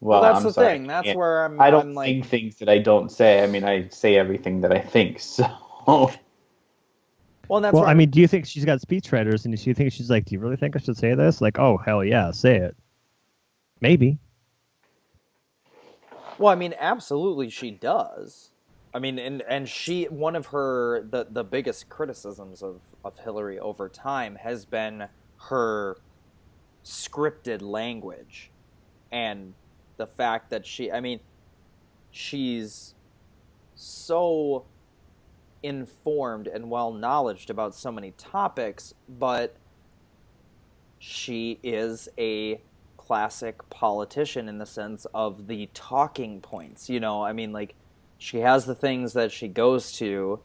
Well, Well, that's I'm the sorry, thing. I That's can't. where I don't I'm like, think things that I don't say. I mean, I say everything that I think. So, well, and that's Well, where I I'm. mean, do you think she's got speech writers, and do you think she's like, do you really think I should say this? Like, oh hell yeah, say it. Maybe. Well, I mean, absolutely, she does. I mean, and she one of her the biggest criticisms of Hillary over time has been her scripted language and the fact that I mean, she's so informed and well knowledged about so many topics, but she is a classic politician in the sense of the talking points. I mean, like, she has the things that she goes to,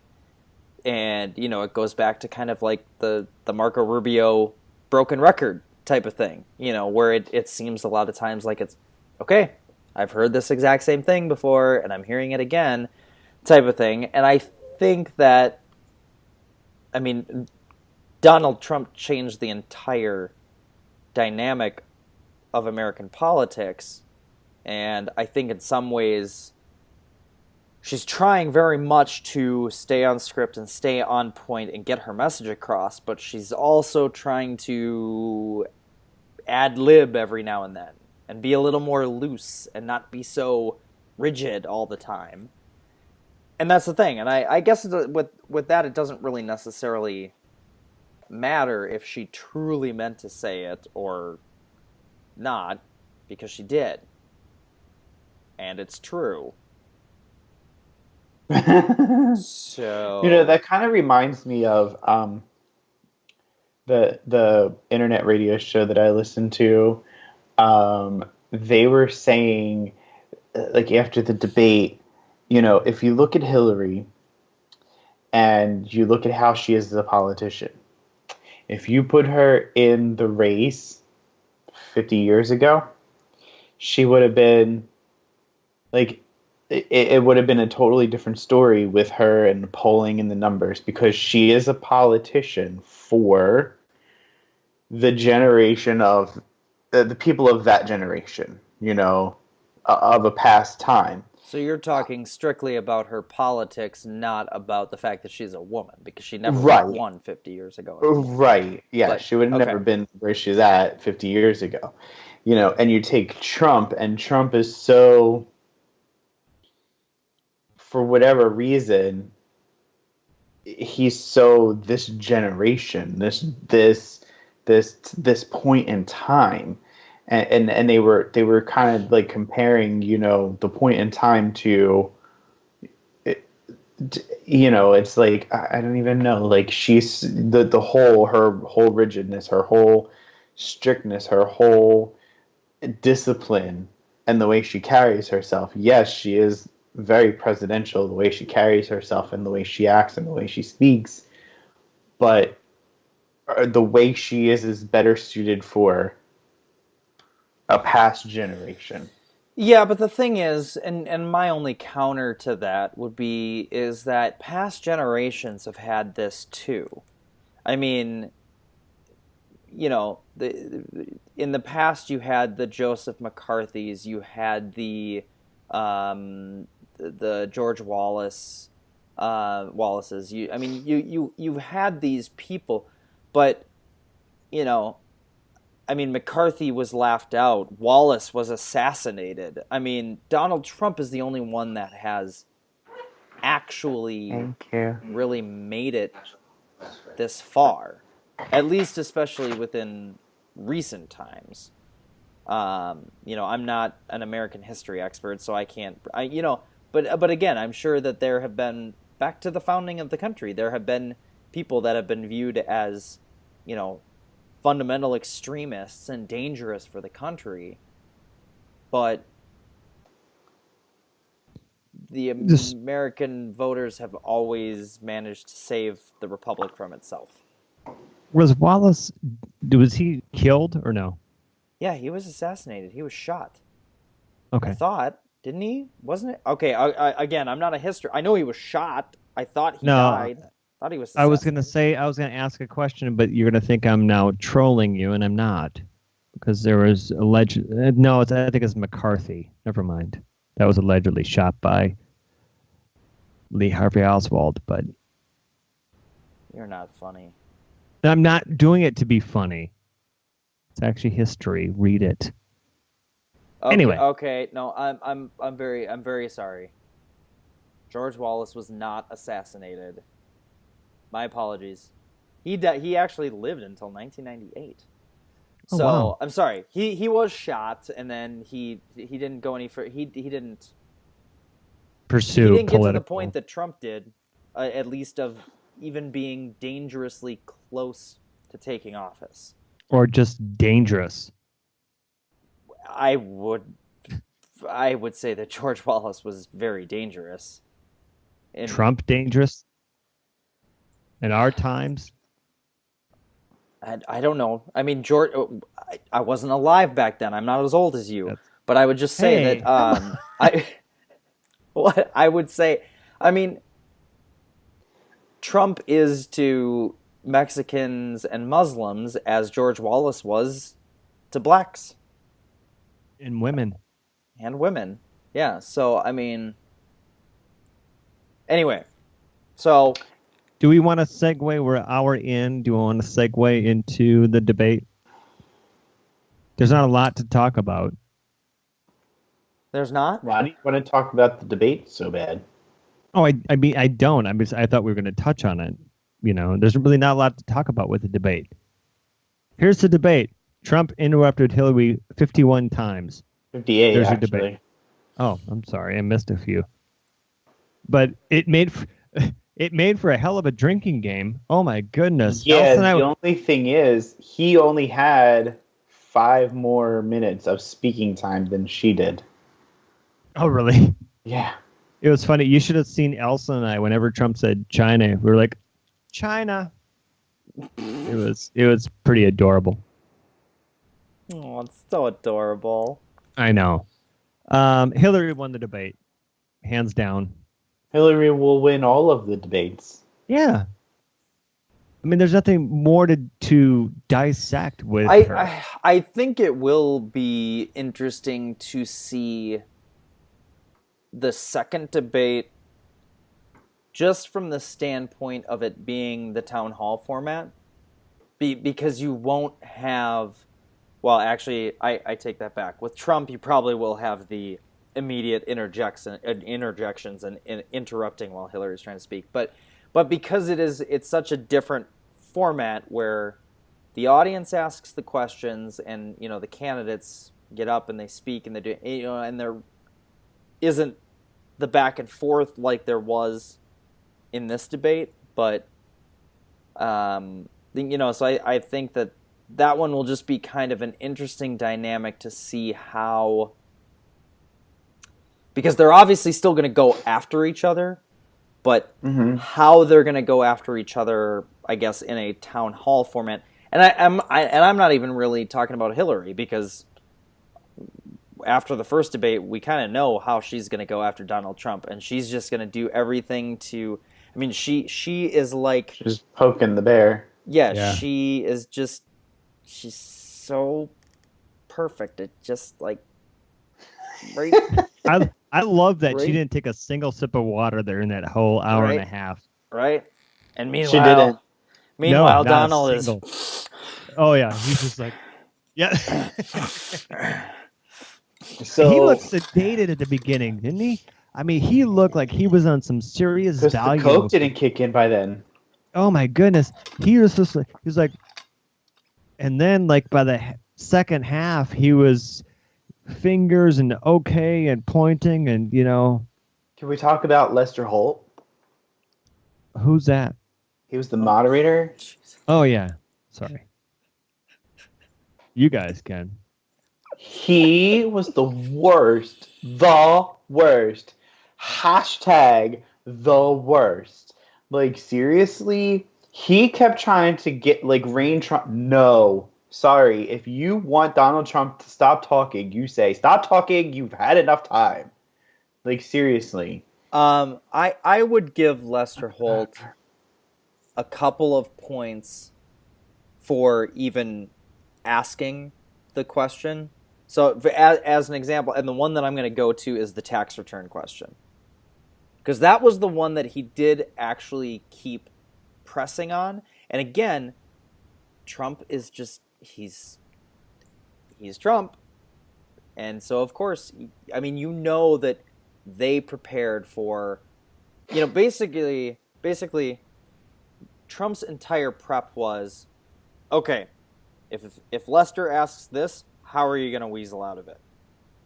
and it goes back to kind of like the Marco Rubio broken record type of thing. Where it seems a lot of times like it's okay. I've heard this exact same thing before, and I'm hearing it again, type of thing. And I think that, I mean, Donald Trump changed the entire dynamic of American politics, and I think in some ways she's trying very much to stay on script and stay on point and get her message across, but she's also trying to ad lib every now and then and be a little more loose and not be so rigid all the time. And that's the thing. And I guess with that, it doesn't really necessarily matter if she truly meant to say it or not, because she did. And it's true. So, that kind of reminds me of the internet radio show that I listened to. They were saying, like after the debate, if you look at Hillary and you look at how she is as a politician, if you put her in the race 50 years ago, she would have been like it would have been a totally different story with her and the polling and the numbers, because she is a politician for the generation of the people of that generation, of a past time. so you're talking strictly about her politics, not about the fact that she's a woman, because she never would have Right. won 50 years ago as a woman. Right. Yeah, But she would have okay, never been where she's at 50 years ago. And you take Trump, and Trump is so, for whatever reason, he's so this generation, this point in time. And they were kind of like comparing, the point in time to, it's like I don't even know. Like, she's the whole her whole rigidness, her whole strictness, her whole discipline, and the way she carries herself. Yes, she is very presidential, the way she carries herself and the way she acts and the way she speaks, but the way she is better suited for a past generation. yeah, but the thing is, and my only counter to that would be is that past generations have had this too. I mean, in the past you had the Joseph McCarthy's, you had the George Wallace's. I mean, you've had these people, but you know, I mean, McCarthy was laughed out. Wallace was assassinated. I mean, Donald Trump is the only one that has actually Thank you. really made it this far, at least especially within recent times. I'm not an American history expert, so I can't. But again, I'm sure that there have been, back to the founding of the country, there have been people that have been viewed as, you know, fundamental extremists and dangerous for the country, but the Just American voters have always managed to save the republic from itself. was Wallace? Was he killed or no? Yeah, he was assassinated. He was shot. I Okay. thought, didn't he? Wasn't it? Okay, again, I'm not a history. I know he was shot. I thought he No, died. thought he was I was going to assassinated. say, I was going to ask a question, but you're going to think I'm now trolling you, and I'm not. Because there was alleged. No, I think it's McCarthy. Never mind. That was allegedly shot by Lee Harvey Oswald, but You're not funny. I'm not doing it to be funny. It's actually history. Read it. Okay, Anyway. okay. No, I'm very sorry. George Wallace was not assassinated. My apologies. He actually lived until 1998. Oh, So wow. I'm sorry. He was shot, and then he didn't go any further. He didn't Pursue get to the political. point that Trump did, at least of even being dangerously close to taking office. Or just dangerous. I would say that George Wallace was very dangerous. Trump dangerous? In our times? I don't know. I mean, George, I wasn't alive back then. I'm not as old as you. But I would just say Hey. that what I would say, I mean, Trump is to Mexicans and Muslims as George Wallace was to blacks And women. and women. Yeah, so I mean, anyway, so Do we want to segue? We're an hour in. Do we want to segue into the debate? There's not a lot to talk about. there's not. Why do you want to talk about the debate so bad? Oh, I mean, I don't. I thought we were going to touch on it. There's really not a lot to talk about with the debate. Here's the debate. Trump interrupted Hillary 51 times. 58, There's actually. your debate. Oh, I'm sorry. I missed a few. But it made for a hell of a drinking game. Oh, my goodness. Yeah, the only thing is, he only had 5 more minutes of speaking time than she did. Oh, really? Yeah. It was funny. You should have seen Elsa and I whenever Trump said China. We were like, China. It was pretty adorable. Oh, it's so adorable. I know. Hillary won the debate, hands down. Hillary will win all of the debates. Yeah. I mean, there's nothing more to dissect with her. I think it will be interesting to see the second debate just from the standpoint of it being the town hall format. Because you won't have... Well, actually, I take that back. With Trump, you probably will have the immediate interjections and interrupting while Hillary's trying to speak. But because it's such a different format where the audience asks the questions and the candidates get up and they speak and they do and there isn't the back and forth like there was in this debate. But so I think that one will just be kind of an interesting dynamic to see how, because they're obviously still going to go after each other, but how they're going to go after each other, I guess, in a town hall format. And I'm not even really talking about Hillary, because after the first debate, we kind of know how she's going to go after Donald Trump, and she's just going to do everything to. I mean, she is like she's poking the bear. Yeah, she is just. She's so perfect. It just like right. I love that she didn't take a single sip of water there in that whole hour and a half. Right. And meanwhile, she didn't. Meanwhile, Donald is. Oh yeah, he's just like, yeah. So he looked sedated at the beginning, didn't he? I mean, he looked like he was on some serious Valium. The coke didn't kick in by then. Oh my goodness, he was just like, he was like. And then, like, by the second half, he was fingers and okay and pointing and, Can we talk about Lester Holt? Who's that? He was the moderator. Oh, yeah. Sorry. You guys can. He was the worst. The worst. Hashtag the worst. Like, seriously? He kept trying to get, rain Trump. No. Sorry. If you want Donald Trump to stop talking, you say, stop talking. You've had enough time. Seriously. I would give Lester Holt a couple of points for even asking the question. So, as an example, and the one that I'm going to go to is the tax return question. Because that was the one that he did actually keep pressing on. And again, Trump is just, he's Trump. And so, of course, I mean, you know that they prepared for, basically, Trump's entire prep was, okay, if Lester asks this, how are you going to weasel out of it?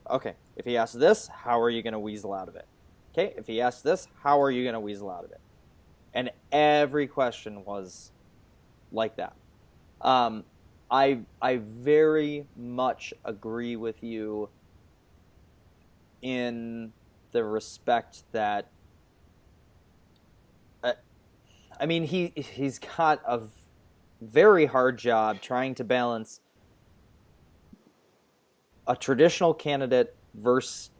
Okay, if he asks this, how are you going to weasel out of it? Okay, if he asks this, how are you going to weasel out of it? And every question was like that. I very much agree with you in the respect that, I mean, he's got a very hard job trying to balance a traditional candidate versus,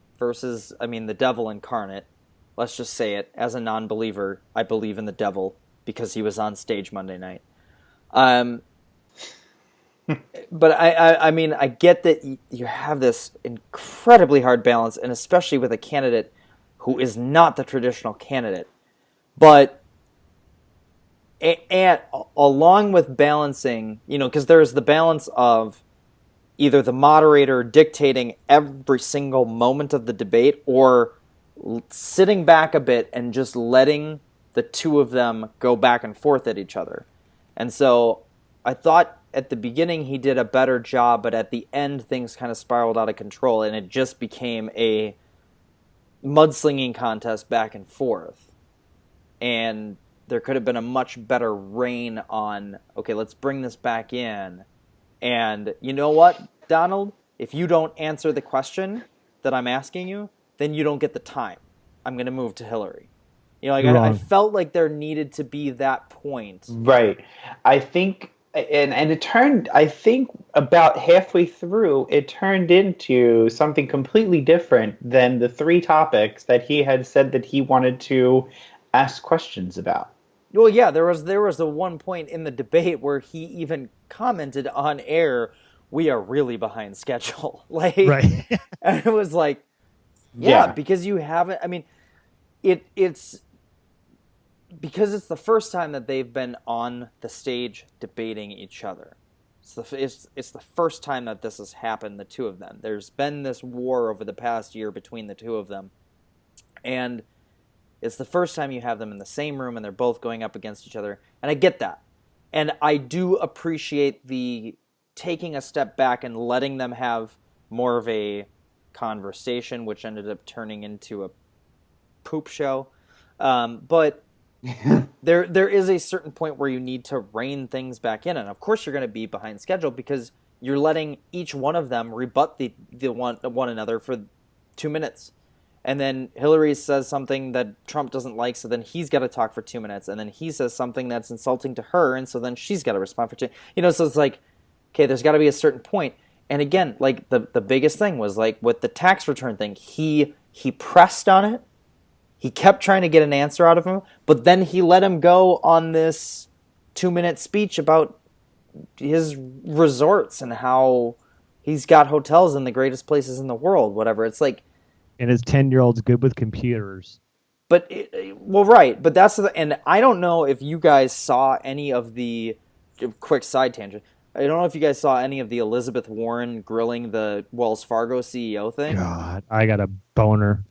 I mean, the devil incarnate. Let's just say it. As a non-believer, I believe in the devil because he was on stage Monday night. But I mean, I get that you have this incredibly hard balance, and especially with a candidate who is not the traditional candidate. But and along with balancing, because there's the balance of either the moderator dictating every single moment of the debate or sitting back a bit and just letting the two of them go back and forth at each other. And so I thought at the beginning he did a better job, but at the end things kind of spiraled out of control and it just became a mudslinging contest back and forth. And there could have been a much better rein on, okay, let's bring this back in. And you know what, Donald? If you don't answer the question that I'm asking you, then you don't get the time. I'm going to move to Hillary. I felt like there needed to be that point. Right. I think, and it turned, I think about halfway through, it turned into something completely different than the three topics that he had said that he wanted to ask questions about. Well, yeah, there was the one point in the debate where he even commented on air, "We are really behind schedule." Right. And it was like, yeah, because you haven't. I mean, it's because it's the first time that they've been on the stage debating each other. It's the first time that this has happened, the two of them. There's been this war over the past year between the two of them, and it's the first time you have them in the same room and they're both going up against each other. And I get that. And I do appreciate the taking a step back and letting them have more of a conversation, which ended up turning into a poop show. But there is a certain point where you need to rein things back in. And of course you're going to be behind schedule because you're letting each one of them rebut the one another for 2 minutes. And then Hillary says something that Trump doesn't like, so then he's got to talk for 2 minutes. And then he says something that's insulting to her, and so then she's got to respond for 2. So it's like, okay, there's got to be a certain point. And again, like the biggest thing was like with the tax return thing, he pressed on it. He kept trying to get an answer out of him, but then he let him go on this 2-minute speech about his resorts and how he's got hotels in the greatest places in the world, whatever. It's like, and his 10-year-old's good with computers. But, right. But and I don't know if you guys saw any of the, quick side tangent, I don't know if you guys saw any of the Elizabeth Warren grilling the Wells Fargo CEO thing. God, I got a boner.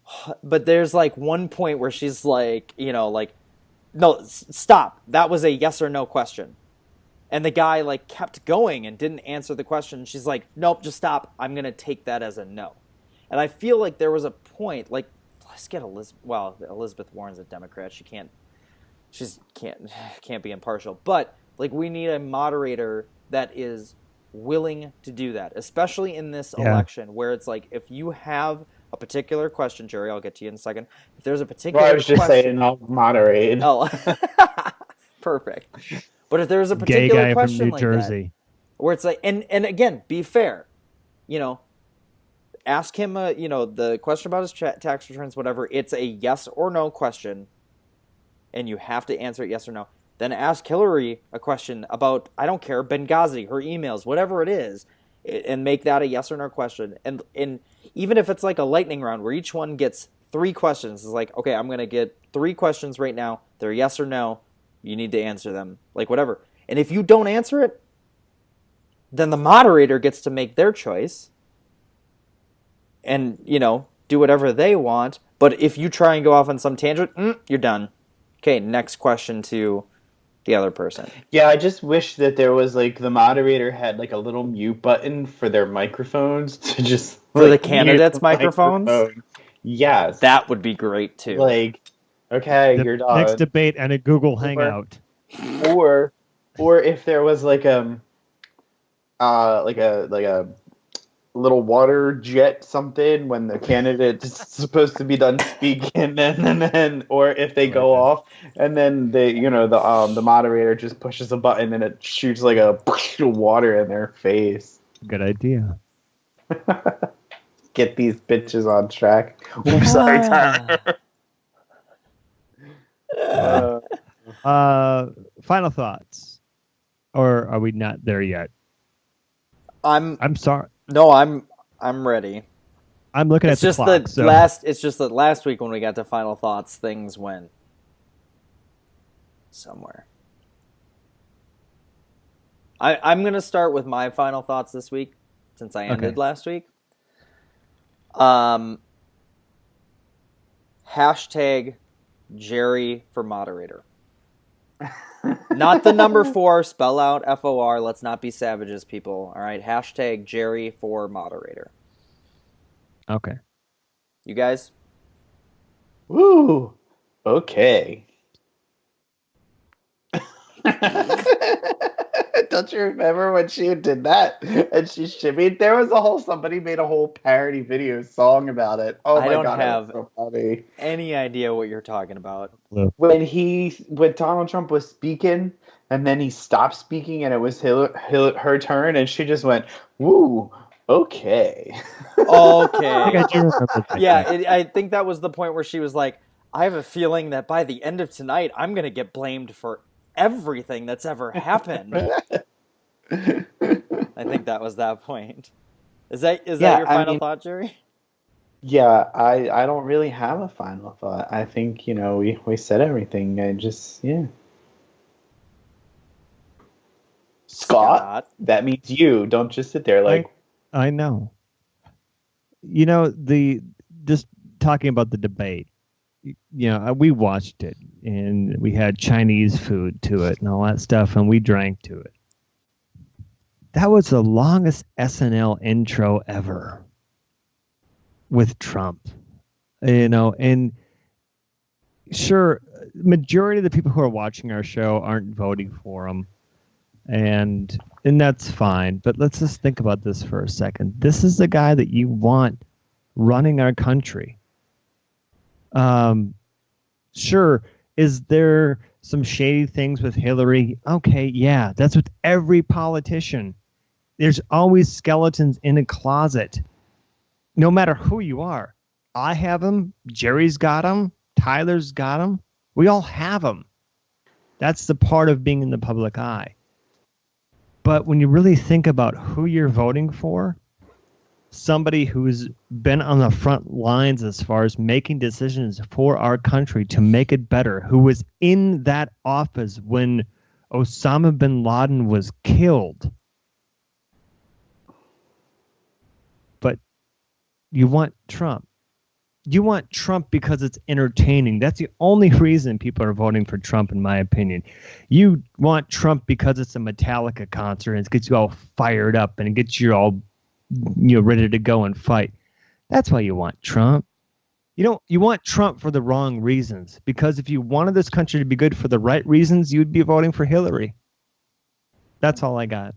But there's like one point where she's like, no, stop. That was a yes or no question. And the guy like kept going and didn't answer the question. She's like, nope, just stop. I'm going to take that as a no. And I feel like there was a point, like, let's get Elizabeth. Well, Elizabeth Warren's a Democrat. She can't be impartial. But like, we need a moderator that is willing to do that, especially in this election, where it's like, if you have a particular question, Jerry, I'll get to you in a second. If there's a particular, I was just saying, I'll moderate. Oh, perfect. But if there's a particular gay guy question from New like Jersey. that, where it's like, and again, be fair, ask him, the question about his tax returns, whatever. It's a yes or no question, and you have to answer it yes or no. then ask Hillary a question about, I don't care, Benghazi, her emails, whatever it is, and make that a yes or no question. And even if it's like a lightning round where each one gets 3 questions, it's like, okay, I'm going to get 3 questions right now. They're yes or no. You need to answer them, like whatever. And if you don't answer it, then the moderator gets to make their choice and, do whatever they want. But if you try and go off on some tangent, you're done. Okay, next question to the other person. Yeah, I just wish that there was like the moderator had like a little mute button for their microphones to just For the like candidates' mute the microphones? microphone. Yes. That would be great too. Like, okay, The you're next done. debate and a Google Or, Hangout. or if there was like a little water jet something when the candidate's supposed to be done speaking, and then or if they go off and then the moderator just pushes a button and it shoots like a water in their face. Good idea. Get these bitches on track. Oops, sorry, Tyler. Final thoughts, or are we not there yet? I'm sorry. No, I'm ready. I'm looking at the clock. It's just that last week when we got to final thoughts, things went somewhere. I'm gonna start with my final thoughts this week, since I ended last week. Hashtag Jerry for moderator. Not the number 4, spell out FOR. Let's not be savages, people. All right, hashtag Jerry for moderator. Okay. You guys? Woo. Okay. Don't you remember when she did that and she shimmied? There was somebody made a whole parody video song about it. Oh my God, have it was so funny. Any idea what you're talking about. When Donald Trump was speaking and then he stopped speaking and it was her turn and she just went, woo, okay. Okay. I think I do remember that. Yeah, I think that was the point where she was like, I have a feeling that by the end of tonight, I'm going to get blamed for everything that's ever happened. I think that was that point. Is that your final thought, Jerry? Yeah, I don't really have a final thought. I think, we said everything. I just, yeah. Scott, that means you. Don't just sit there like... I know. Just talking about the debate, we watched it, and we had Chinese food to it and all that stuff, and we drank to it. That was the longest SNL intro ever with Trump, and sure, majority of the people who are watching our show aren't voting for him, and that's fine. But let's just think about this for a second. This is the guy that you want running our country. Sure, is there some shady things with Hillary? Okay, yeah, that's with every politician. There's always skeletons in a closet, no matter who you are. I have them. Jerry's got them. Tyler's got them. We all have them. That's the part of being in the public eye. But when you really think about who you're voting for, somebody who's been on the front lines as far as making decisions for our country to make it better, who was in that office when Osama bin Laden was killed. But you want Trump. You want Trump because it's entertaining. That's the only reason people are voting for Trump, in my opinion. You want Trump because it's a Metallica concert and it gets you all fired up and it gets you all ready to go and fight. That's why you want Trump. You want Trump for the wrong reasons, because if you wanted this country to be good for the right reasons, you'd be voting for Hillary. That's all I got.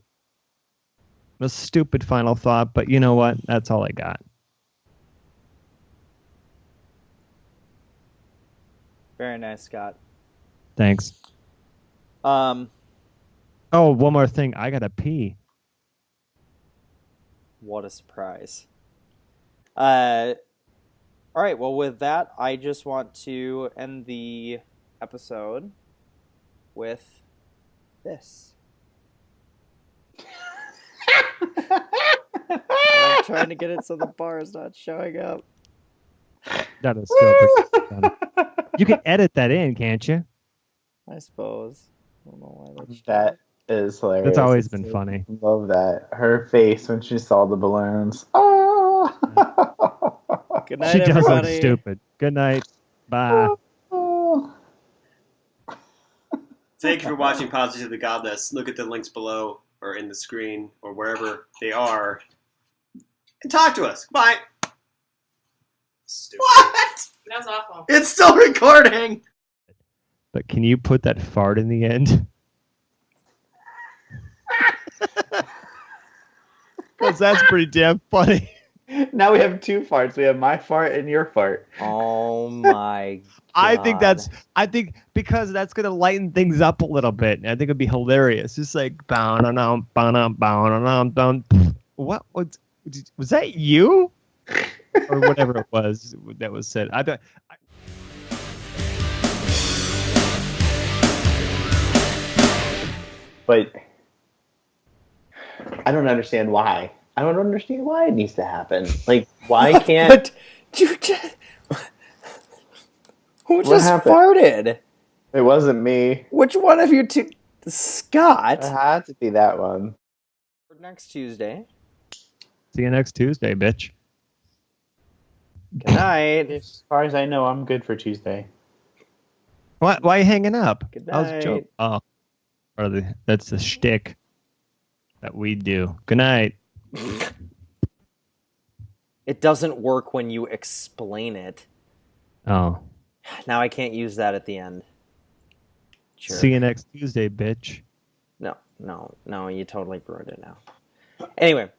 A stupid final thought, but you know what? That's all I got. Very nice, Scott. Thanks. Oh, one more thing. I gotta pee. What a surprise. All right, well, with that, I just want to end the episode with this. And I'm trying to get it so the bar is not showing up. That is still pretty funny. You can edit that in, can't you? I suppose. I don't know why that's That is hilarious. That's always been funny. Love that. Her face when she saw the balloons. Oh. Good night, She does look everybody. stupid. Good night. Bye. Thank you for watching Positively Godless. Look at the links below or in the screen or wherever they are. And talk to us. Bye. Stupid. What? That was awful. It's still recording. But can you put that fart in the end? Because that's pretty damn funny. Now we have two farts. We have my fart and your fart. Oh my I God. think because that's gonna lighten things up a little bit. And I think it'd be hilarious. Just like bow. What was that you? Or whatever it was that was said. I thought But I don't understand why. I don't understand why it needs to happen. Like, why can't... But you just... Who just happened? farted? It wasn't me. Which one of you two? Scott? It had to be that one. For next Tuesday. see you next Tuesday, bitch. Good night. As far as I know, I'm good for Tuesday. Why are you hanging up? Good That was a night. joke. Oh, that's the shtick that we do. Good night. It doesn't work when you explain it. Oh, Now I can't use that at the end. Jerk. see you next Tuesday, bitch. No, you totally ruined it now. Anyway,